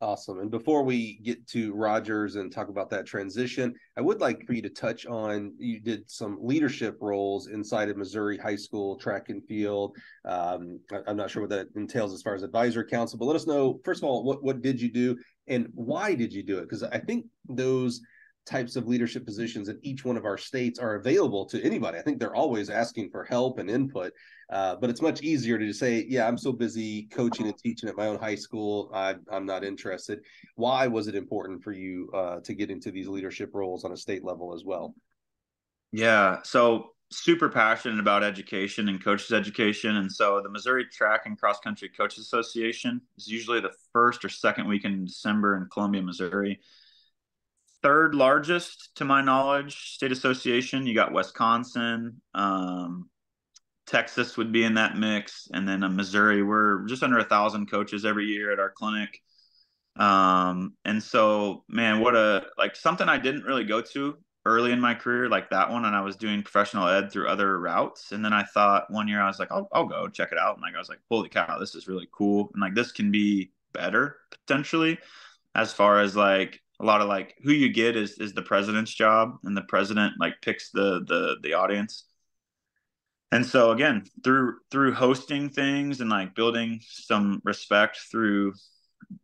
Awesome. And before we get to Rogers and talk about that transition, I would like for you to touch on, you did some leadership roles inside of Missouri high school track and field. I'm not sure what that entails as far as advisory council, but let us know, first of all, what did you do and why did you do it? Because I think those types of leadership positions in each one of our states are available to anybody. I think they're always asking for help and input, but it's much easier to just say, yeah, I'm so busy coaching and teaching at my own high school, I'm not interested. Why was it important for you to get into these leadership roles on a state level as well? Yeah, so super passionate about education and coaches education. And so the Missouri Track and Cross Country Coaches Association is usually the first or second weekend in December in Columbia, Missouri. Third largest, to my knowledge, state association. You got Wisconsin, Texas would be in that mix, and then Missouri. We're just under 1,000 coaches every year at our clinic. And so, man, what a like something I didn't really go to early in my career, like that one. And I was doing professional ed through other routes. And then I thought one year I was like, I'll go check it out. And like I was like, holy cow, this is really cool. And like this can be better potentially, as far as like a lot of like who you get is the president's job, and the president like picks the audience. And so again, through hosting things and like building some respect through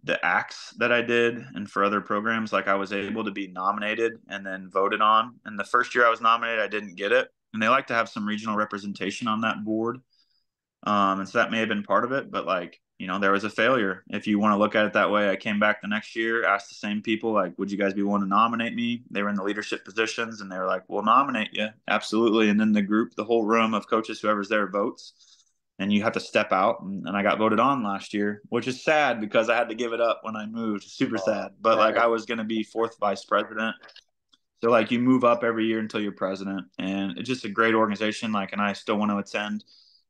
the acts that I did and for other programs, like I was able to be nominated and then voted on. And the first year I was nominated, I didn't get it. And they like to have some regional representation on that board. And so that may have been part of it, but like, you know, there was a failure. If you want to look at it that way, I came back the next year, asked the same people, like, would you guys be willing to nominate me? They were in the leadership positions and they were like, we'll nominate you. Absolutely. And then the group, the whole room of coaches, whoever's there votes, and you have to step out. And I got voted on last year, which is sad because I had to give it up when I moved. Super sad. But like I was going to be fourth vice president. So like you move up every year until you're president, and it's just a great organization. Like, and I still want to attend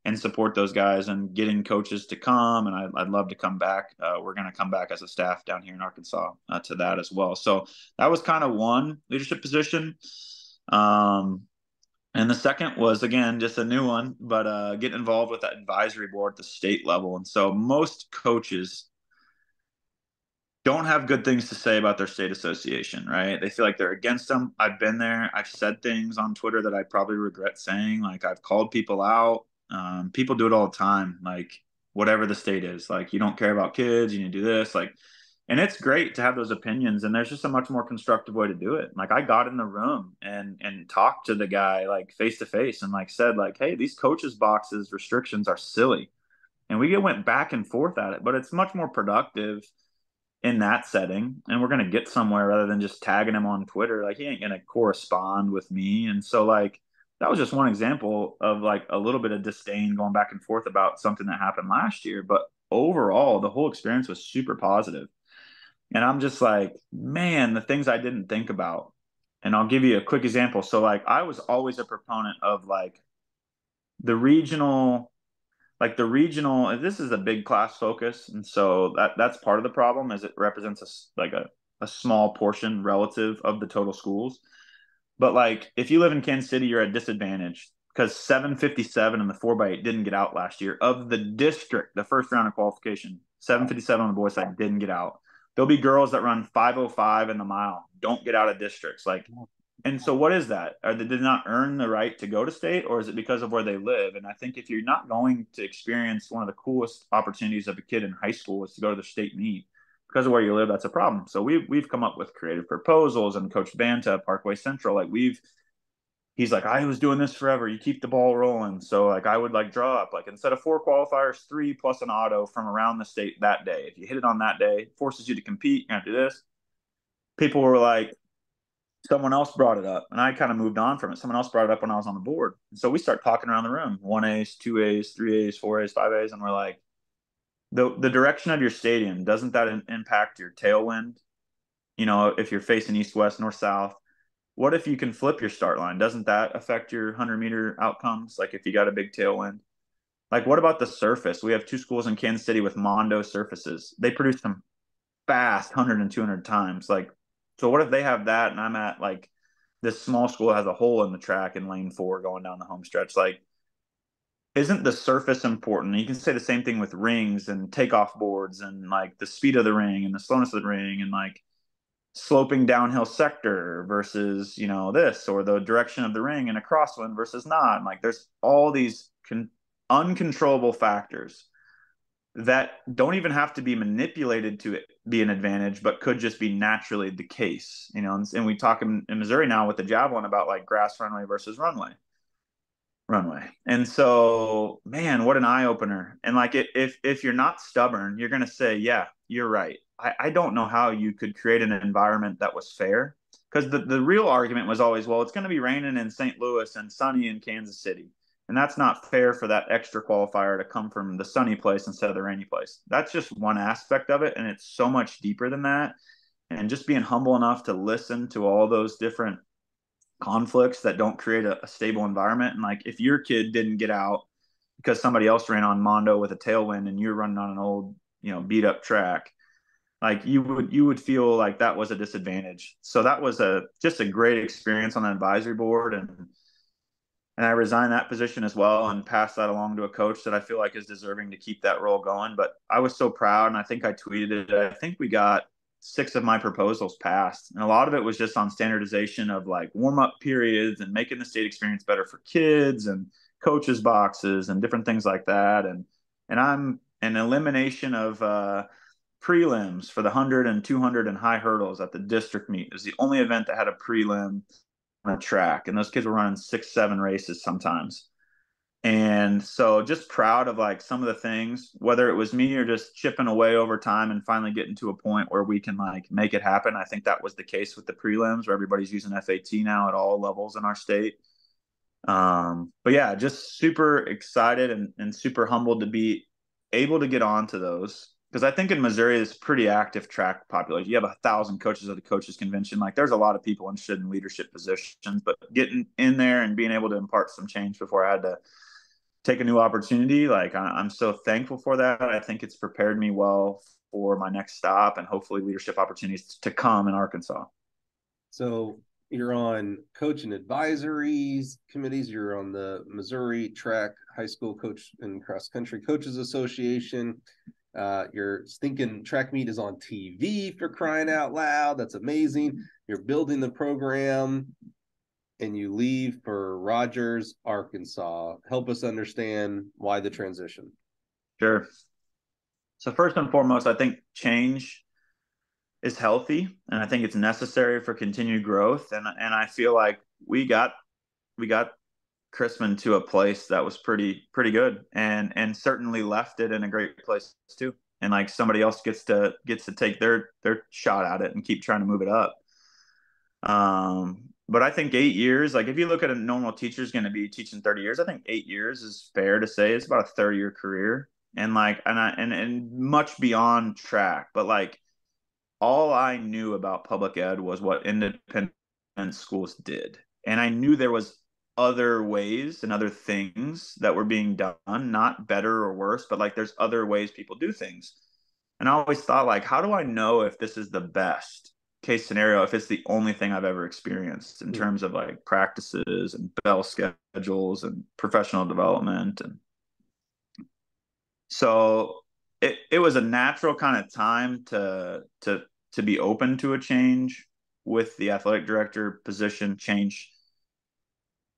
and support those guys and getting coaches to come. And I'd love to come back. We're going to come back as a staff down here in Arkansas to that as well. So that was kind of one leadership position. And the second was, again, just a new one, but getting involved with that advisory board at the state level. And so most coaches don't have good things to say about their state association, right? They feel like they're against them. I've been there. I've said things on Twitter that I probably regret saying. Like I've called people out. People do it all the time. Like whatever the state is, like you don't care about kids, you need to do this. Like, and it's great to have those opinions. And there's just a much more constructive way to do it. Like I got in the room and talked to the guy like face to face and like said like, hey, these coaches boxes restrictions are silly. And we went back and forth at it, but it's much more productive in that setting, and we're going to get somewhere rather than just tagging him on Twitter. Like he ain't going to correspond with me. And so like that was just one example of like a little bit of disdain going back and forth about something that happened last year. But overall, the whole experience was super positive. And I'm just like, man, the things I didn't think about. And I'll give you a quick example. So like I was always a proponent of like the regional this is a big class focus, and so that's part of the problem is it represents a small portion relative of the total schools. But like if you live in Kansas City, you're at disadvantage because 757 and the 4x8 didn't get out last year of the district. The first round of qualification, 757 on the boys side didn't get out. There'll be girls that run 505 in the mile, don't get out of districts. Like, and so what is that? Are they did not earn the right to go to state, or is it because of where they live? And I think if you're not going to experience one of the coolest opportunities of a kid in high school is to go to the state meet, because of where you live, that's a problem. So we've come up with creative proposals, and Coach Banta, Parkway Central, like he's like, I was doing this forever. You keep the ball rolling. So like I would like draw up like instead of 4 qualifiers, 3 plus an auto from around the state that day. If you hit it on that day, it forces you to compete. You have to do this. People were like, someone else brought it up, and I kind of moved on from it. Someone else brought it up when I was on the board. And so we start talking around the room, 1As, 2As, 3As, 4As, 5As. And we're like, the direction of your stadium, doesn't that impact your tailwind? You know, if you're facing east, west, north, south, what if you can flip your start line? Doesn't that affect your 100-meter outcomes? Like if you got a big tailwind, like what about the surface? We have 2 schools in Kansas City with Mondo surfaces. They produce them fast 100 and 200 times. Like, so what if they have that and I'm at like this small school that has a hole in the track in lane 4 going down the home stretch? Like, isn't the surface important? You can say the same thing with rings and takeoff boards and like the speed of the ring and the slowness of the ring and like sloping downhill sector versus, you know, this, or the direction of the ring in a crosswind versus not. And like there's all these uncontrollable factors that don't even have to be manipulated to be an advantage, but could just be naturally the case, you know. And we talk in Missouri now with the javelin about like grass runway versus runway. And so, man, what an eye opener. And like, if you're not stubborn, you're going to say, yeah, you're right. I don't know how you could create an environment that was fair. Because the real argument was always, well, it's going to be raining in St. Louis and sunny in Kansas City. And that's not fair for that extra qualifier to come from the sunny place instead of the rainy place. That's just one aspect of it. And it's so much deeper than that. And just being humble enough to listen to all those different conflicts that don't create a stable environment. And like, if your kid didn't get out because somebody else ran on Mondo with a tailwind and you're running on an old, beat up track, like you would feel like that was a disadvantage. So that was just a great experience on the advisory board. And I resigned that position as well and passed that along to a coach that I feel like is deserving to keep that role going. But I was so proud, and I think I tweeted it. I think we got 6 of my proposals passed. And a lot of it was just on standardization of like warm-up periods and making the state experience better for kids and coaches boxes and different things like that. And I'm an elimination of prelims for the 100 and 200 and high hurdles at the district meet. It was the only event that had a prelim on a track, and those kids were running 6-7 races sometimes. And so just proud of like some of the things, whether it was me or just chipping away over time and finally getting to a point where we can like make it happen. I think that was the case with the prelims, where everybody's using FAT now at all levels in our state. But yeah, just super excited and super humbled to be able to get onto those. Because I think in Missouri, it's pretty active track population. You have 1,000 coaches at the coaches convention. Like, there's a lot of people interested in leadership positions, but getting in there and being able to impart some change before I had to take a new opportunity, like I'm so thankful for that. I think it's prepared me well for my next stop and hopefully leadership opportunities to come in Arkansas. So you're on coach and advisories committees. You're on the Missouri Track High School Coach and Cross Country Coaches Association. Your stinking track meet is on TV, for crying out loud. That's amazing. You're building the program, and you leave for Rogers, Arkansas. Help us understand why the transition. Sure. So first and foremost, I think change is healthy, and I think it's necessary for continued growth. And I feel like we got Chrisman to a place that was pretty good, and certainly left it in a great place too. And like, somebody else gets to take their shot at it and keep trying to move it up. But I think 8 years, like if you look at a normal teacher is going to be teaching 30 years, I think 8 years is fair to say. It's about a 30-year career, and like, and much beyond track. But like, all I knew about public ed was what independent schools did. And I knew there was other ways and other things that were being done, not better or worse, but like, there's other ways people do things. And I always thought, like, how do I know if this is the best case scenario, if it's the only thing I've ever experienced in terms of like practices and bell schedules and professional development? And so it was a natural kind of time to be open to a change with the athletic director position change.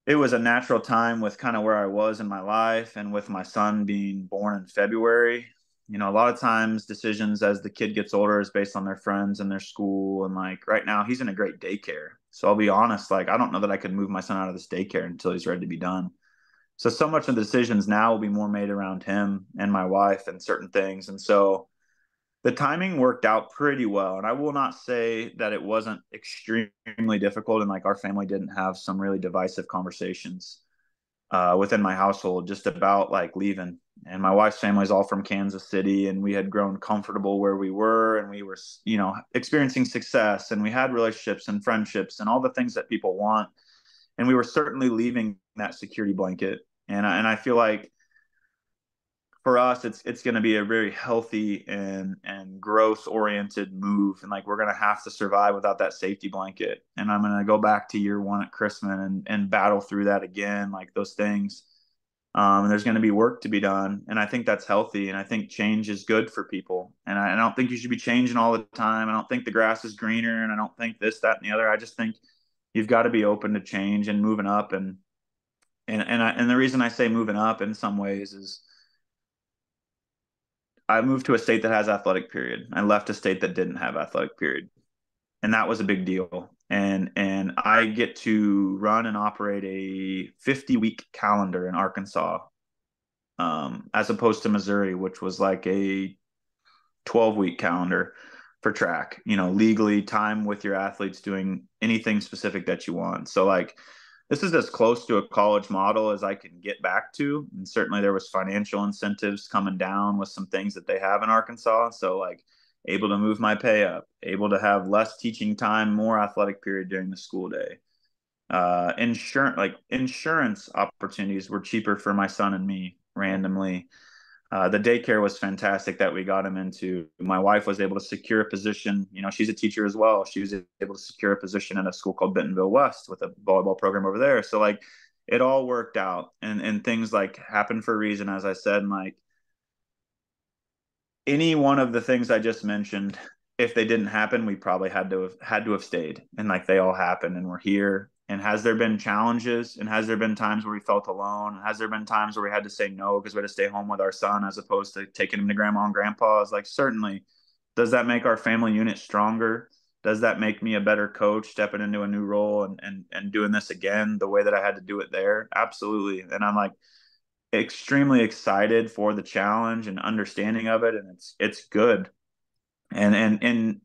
It was a natural time with kind of where I was in my life, and with my son being born in February. A lot of times decisions as the kid gets older is based on their friends and their school. And like, right now he's in a great daycare. So I'll be honest, like, I don't know that I could move my son out of this daycare until he's ready to be done. So much of the decisions now will be more made around him and my wife and certain things. And so the timing worked out pretty well. And I will not say that it wasn't extremely difficult. And like, our family didn't have some really divisive conversations within my household just about like leaving. And my wife's family is all from Kansas City, and we had grown comfortable where we were, and we were, experiencing success, and we had relationships and friendships and all the things that people want. And we were certainly leaving that security blanket. And I feel like for us, it's going to be a very healthy and growth oriented move. And like, we're going to have to survive without that safety blanket. And I'm going to go back to year 1 at Chrisman and battle through that again, like those things. And there's going to be work to be done. And I think that's healthy. And I think change is good for people. And I don't think you should be changing all the time. I don't think the grass is greener, and I don't think this, that, and the other. I just think you've got to be open to change and moving up. And the reason I say moving up in some ways is I moved to a state that has athletic period. I left a state that didn't have athletic period. And that was a big deal. And I get to run and operate a 50-week calendar in Arkansas, as opposed to Missouri, which was like a 12-week calendar for track, legally time with your athletes doing anything specific that you want. So like this is as close to a college model as I can get back to. And certainly there was financial incentives coming down with some things that they have in Arkansas. So like able to move my pay up, able to have less teaching time, more athletic period during the school day. Insurance opportunities were cheaper for my son and me randomly. The daycare was fantastic that we got him into. My wife was able to secure a position. She's a teacher as well. She was able to secure a position at a school called Bentonville West with a volleyball program over there. So like it all worked out, and things like happen for a reason, as I said. And like any one of the things I just mentioned, if they didn't happen, we probably had to have stayed. And like they all happened, and we're here. And has there been challenges? And has there been times where we felt alone? And has there been times where we had to say no because we had to stay home with our son as opposed to taking him to grandma and grandpa's? Like, certainly. Does that make our family unit stronger? Does that make me a better coach stepping into a new role and doing this again the way that I had to do it there? Absolutely. And I'm like extremely excited for the challenge and understanding of it. And it's good. And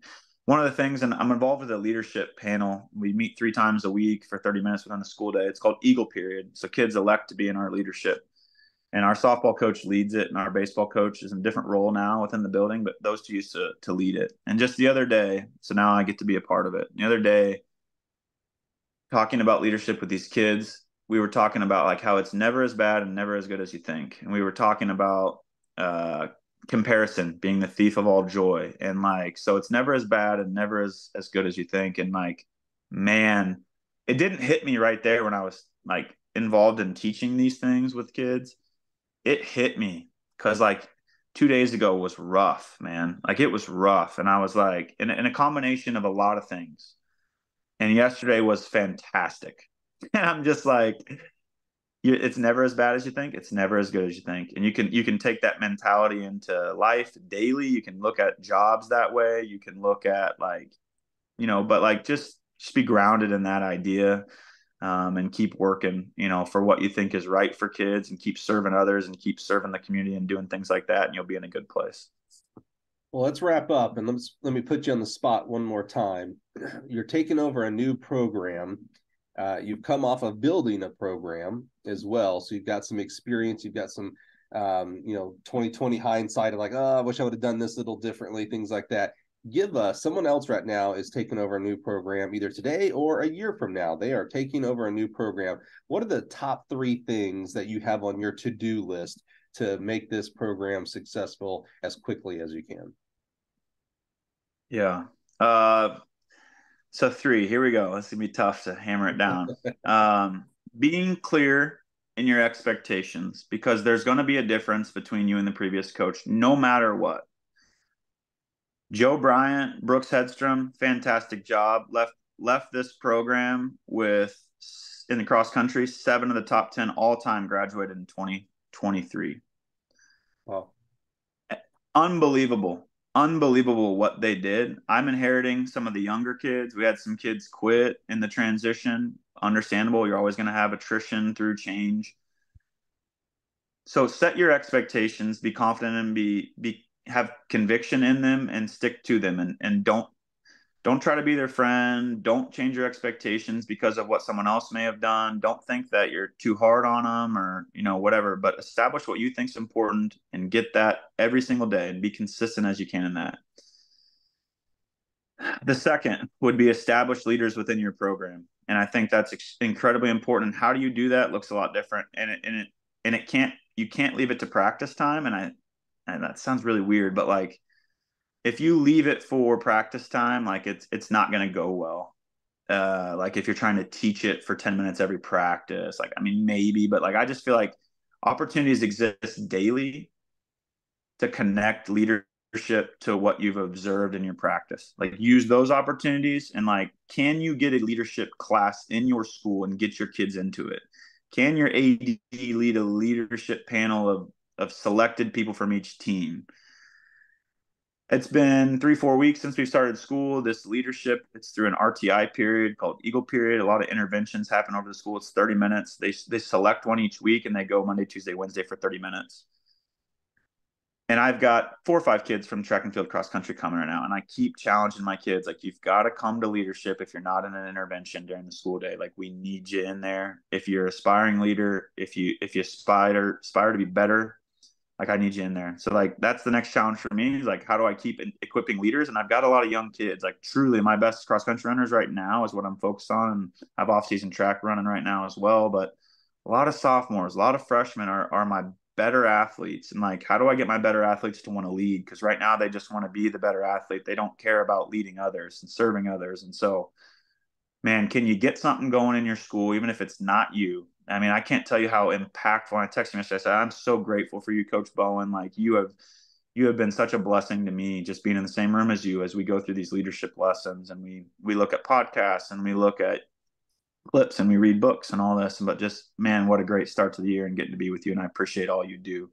one of the things, and I'm involved with a leadership panel. We meet 3 times a week for 30 minutes within the school day. It's called Eagle Period. So kids elect to be in our leadership. And our softball coach leads it, and our baseball coach is in a different role now within the building, but those two used to lead it. And just the other day, so now I get to be a part of it. The other day, talking about leadership with these kids, we were talking about like how it's never as bad and never as good as you think. And we were talking about comparison being the thief of all joy. And like, so it's never as bad and never as good as you think. And like, man, it didn't hit me right there when I was like involved in teaching these things with kids. It hit me because like 2 days ago was rough, man. Like it was rough. And I was like, in a combination of a lot of things. And yesterday was fantastic. And I'm just like, it's never as bad as you think. It's never as good as you think. And you can take that mentality into life daily. You can look at jobs that way. You can look at like, but like just be grounded in that idea, and keep working, for what you think is right for kids, and keep serving others and keep serving the community and doing things like that. And you'll be in a good place. Well, let's wrap up, and let me put you on the spot one more time. You're taking over a new program. You've come off of building a program as well, so you've got some experience. You've got some 2020 hindsight of like, oh, I wish I would have done this a little differently, things like that. Give us, someone else right now is taking over a new program either today or a year from now. They are taking over a new program. What are the top 3 things that you have on your to-do list to make this program successful as quickly as you can? Yeah. So 3, here we go. It's gonna be tough to hammer it down. Being clear in your expectations, because there's going to be a difference between you and the previous coach, no matter what. Joe Bryant, Brooks Hedstrom, fantastic job. Left this program with, in the cross country, 7 of the top 10 all time graduated in 2023. Wow. Unbelievable what they did. I'm inheriting some of the younger kids. We had some kids quit in the transition. Understandable. You're always going to have attrition through change. So set your expectations, be confident, and have conviction in them, and stick to them, and don't try to be their friend. Don't change your expectations because of what someone else may have done. Don't think that you're too hard on them or, whatever, but establish what you think is important and get that every single day and be consistent as you can in that. The second would be establish leaders within your program. And I think that's incredibly important. How do you do that? Looks a lot different. You can't leave it to practice time. And that sounds really weird, but like, if you leave it for practice time, like it's not going to go well. Like if you're trying to teach it for 10 minutes every practice, like, I mean, maybe, but like, I just feel like opportunities exist daily to connect leadership to what you've observed in your practice. Like use those opportunities, and like, can you get a leadership class in your school and get your kids into it? Can your AD lead a leadership panel of selected people from each team? It's been 3-4 weeks since we started school. This leadership, it's through an RTI period called Eagle period. A lot of interventions happen over the school. It's 30 minutes. They select one each week, and they go Monday, Tuesday, Wednesday for 30 minutes. And I've got 4 or 5 kids from track and field cross country coming right now. And I keep challenging my kids, like, you've got to come to leadership if you're not in an intervention during the school day. Like, we need you in there. If you're an aspiring leader, if you aspire to be better, like, I need you in there. So, like, that's the next challenge for me is, like, how do I keep equipping leaders? And I've got a lot of young kids. Like, truly my best cross country runners right now is what I'm focused on. And I have off-season track running right now as well. But a lot of sophomores, a lot of freshmen are my better athletes. And, like, how do I get my better athletes to want to lead? Because right now they just want to be the better athlete. They don't care about leading others and serving others. And so, man, can you get something going in your school, even if it's not you? I mean, I can't tell you how impactful. I texted him yesterday. I said, I'm so grateful for you, Coach Bowen. Like, you have been such a blessing to me, just being in the same room as you as we go through these leadership lessons, and we look at podcasts and we look at clips and we read books and all this. But just, man, what a great start to the year and getting to be with you. And I appreciate all you do.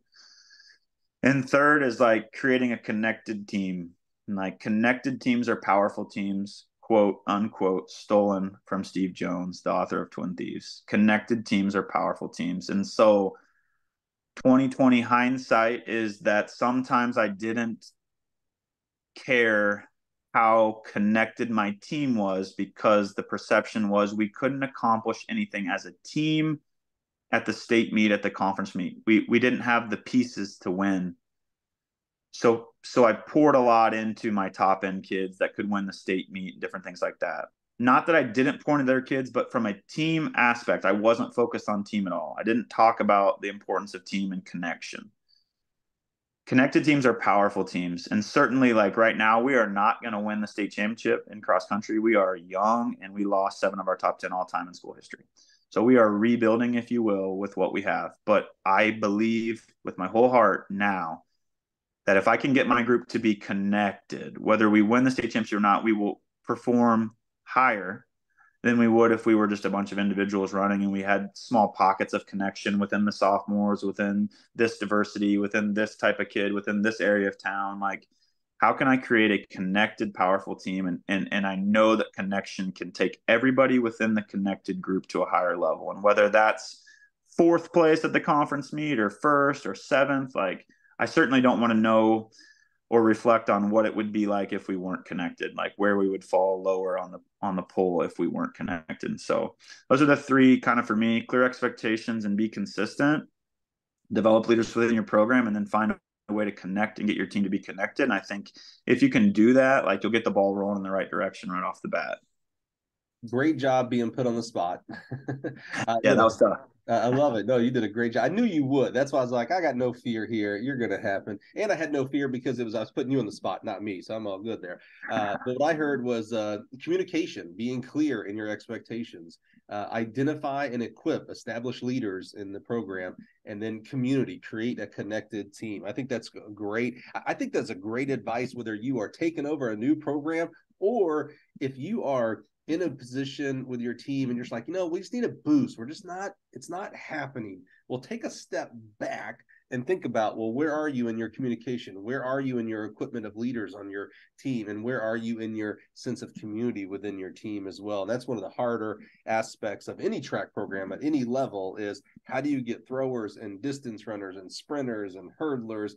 And third is, like, creating a connected team. And, like, connected teams are powerful teams, quote unquote, stolen from Steve Jones, the author of Twin Thieves. Connected teams are powerful teams. And so 2020 hindsight is that sometimes I didn't care how connected my team was, because the perception was we couldn't accomplish anything as a team at the state meet, at the conference meet. We didn't have the pieces to win. So I poured a lot into my top end kids that could win the state meet and different things like that. Not that I didn't pour into their kids, but from a team aspect, I wasn't focused on team at all. I didn't talk about the importance of team and connection. Connected teams are powerful teams. And certainly, like, right now, we are not going to win the state championship in cross country. We are young, and we lost 7 of our top 10 all time in school history. So we are rebuilding, if you will, with what we have. But I believe with my whole heart now that if I can get my group to be connected, whether we win the state championship or not, we will perform higher than we would if we were just a bunch of individuals running and we had small pockets of connection within the sophomores, within this diversity, within this type of kid, within this area of town. Like, how can I create a connected, powerful team? And I know that connection can take everybody within the connected group to a higher level. And whether that's 4th place at the conference meet or 1st or 7th, like, I certainly don't want to know or reflect on what it would be like if we weren't connected, like where we would fall lower on the pole if we weren't connected. So those are the 3 kind of, for me: clear expectations and be consistent, develop leaders within your program, and then find a way to connect and get your team to be connected. And I think if you can do that, like, you'll get the ball rolling in the right direction right off the bat. Great job being put on the spot. Yeah, that was tough. I love it. No, you did a great job. I knew you would. That's why I was like, I got no fear here. You're going to happen. And I had no fear because I was putting you on the spot, not me. So I'm all good there. But what I heard was communication, being clear in your expectations, identify and equip, establish leaders in the program, and then community, create a connected team. I think that's great. I think that's a great advice, whether you are taking over a new program or if you are in a position with your team and you're just like, we just need a boost. It's not happening. Well, take a step back and think about, well, where are you in your communication? Where are you in your equipment of leaders on your team? And where are you in your sense of community within your team as well? And that's one of the harder aspects of any track program at any level is how do you get throwers and distance runners and sprinters and hurdlers,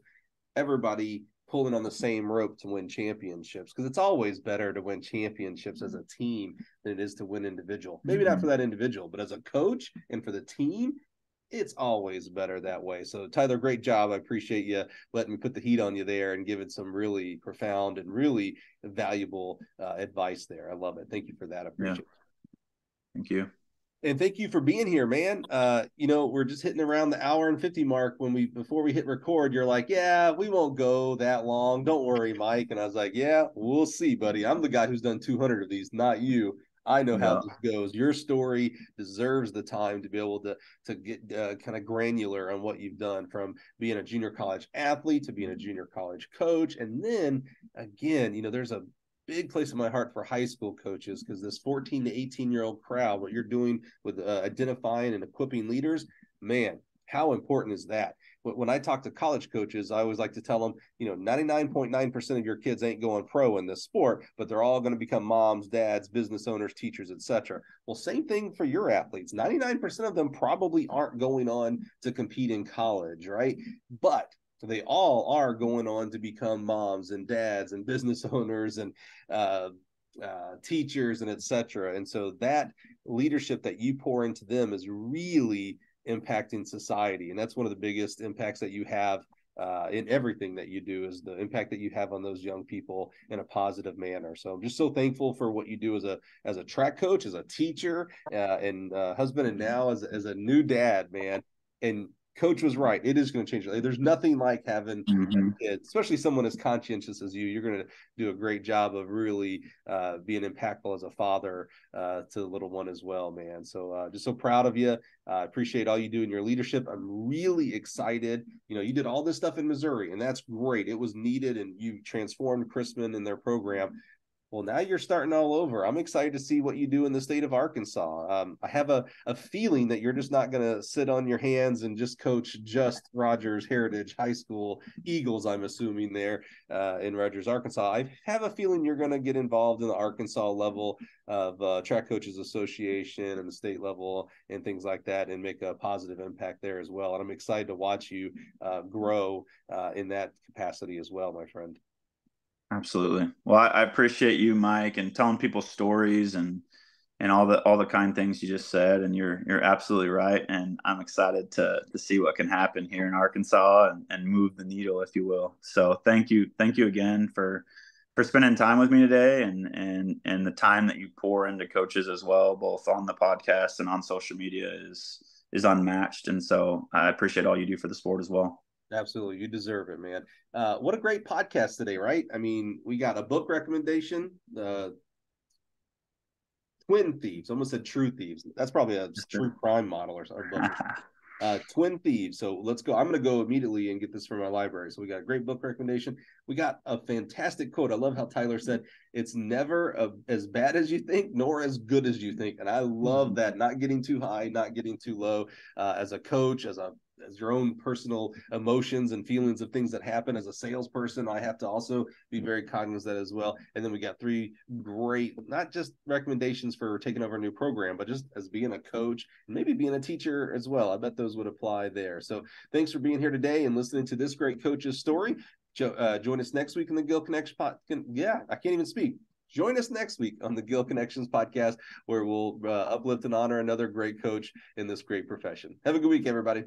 everybody pulling on the same rope to win championships, because it's always better to win championships as a team than it is to win individual. Maybe not for that individual, but as a coach and for the team, it's always better that way. So Tyler, great job. I appreciate you letting me put the heat on you there and giving some really profound and really valuable advice there. I love it. Thank you for that. I appreciate it. Thank you. And thank you for being here, man. We're just hitting around the hour and 50 mark before we hit record, you're like, yeah, we won't go that long. Don't worry, Mike. And I was like, yeah, we'll see, buddy. I'm the guy who's done 200 of these, not you. I know how this goes. Your story deserves the time to be able to get kind of granular on what you've done, from being a junior college athlete to being a junior college coach. And then again, there's a big place in my heart for high school coaches, because this 14 to 18-year-old crowd, what you're doing with identifying and equipping leaders, man, how important is that? when I talk to college coaches, I always like to tell them, 99.9% of your kids ain't going pro in this sport, but they're all going to become moms, dads, business owners, teachers, etc. Well, same thing for your athletes. 99% of them probably aren't going on to compete in college, right? But they all are going on to become moms and dads and business owners and teachers and etc. And so that leadership that you pour into them is really impacting society. And that's one of the biggest impacts that you have in everything that you do, is the impact that you have on those young people in a positive manner. So I'm just so thankful for what you do as a track coach, as a teacher, and husband, and now as a new dad, man. And Coach was right. It is going to change. There's nothing like having kids, especially someone as conscientious as you. You're going to do a great job of really being impactful as a father to the little one as well, man. So just so proud of you. I appreciate all you do in your leadership. I'm really excited. You did all this stuff in Missouri, and that's great. It was needed, and you transformed Chrisman and their program. Well, now you're starting all over. I'm excited to see what you do in the state of Arkansas. I have a feeling that you're just not going to sit on your hands and just coach just Rogers Heritage High School Eagles, I'm assuming, there in Rogers, Arkansas. I have a feeling you're going to get involved in the Arkansas level of Track Coaches Association and the state level and things like that, and make a positive impact there as well. And I'm excited to watch you grow in that capacity as well, my friend. Absolutely. Well, I appreciate you, Mike, and telling people stories and all the kind things you just said. And you're absolutely right. And I'm excited to see what can happen here in Arkansas and move the needle, if you will. So thank you again for spending time with me today, and the time that you pour into coaches as well, both on the podcast and on social media is unmatched. And so I appreciate all you do for the sport as well. Absolutely. You deserve it, man. What a great podcast today, right? I mean, we got a book recommendation, Twin Thieves. Almost said True Thieves. That's probably a true crime model or something. Twin Thieves. So let's go. I'm going to go immediately and get this from my library. So we got a great book recommendation. We got a fantastic quote. I love how Tyler said, it's never as bad as you think, nor as good as you think. And I love that. Not getting too high, not getting too low. As a coach, as your own personal emotions and feelings of things that happen as a salesperson, I have to also be very cognizant of that as well. And then we got 3 great, not just recommendations for taking over a new program, but just as being a coach and maybe being a teacher as well. I bet those would apply there. So thanks for being here today and listening to this great coach's story. Join us next week in the Gill Connection I can't even speak. Join us next week on the Gill Connections podcast, where we'll uplift and honor another great coach in this great profession. Have a good week, everybody.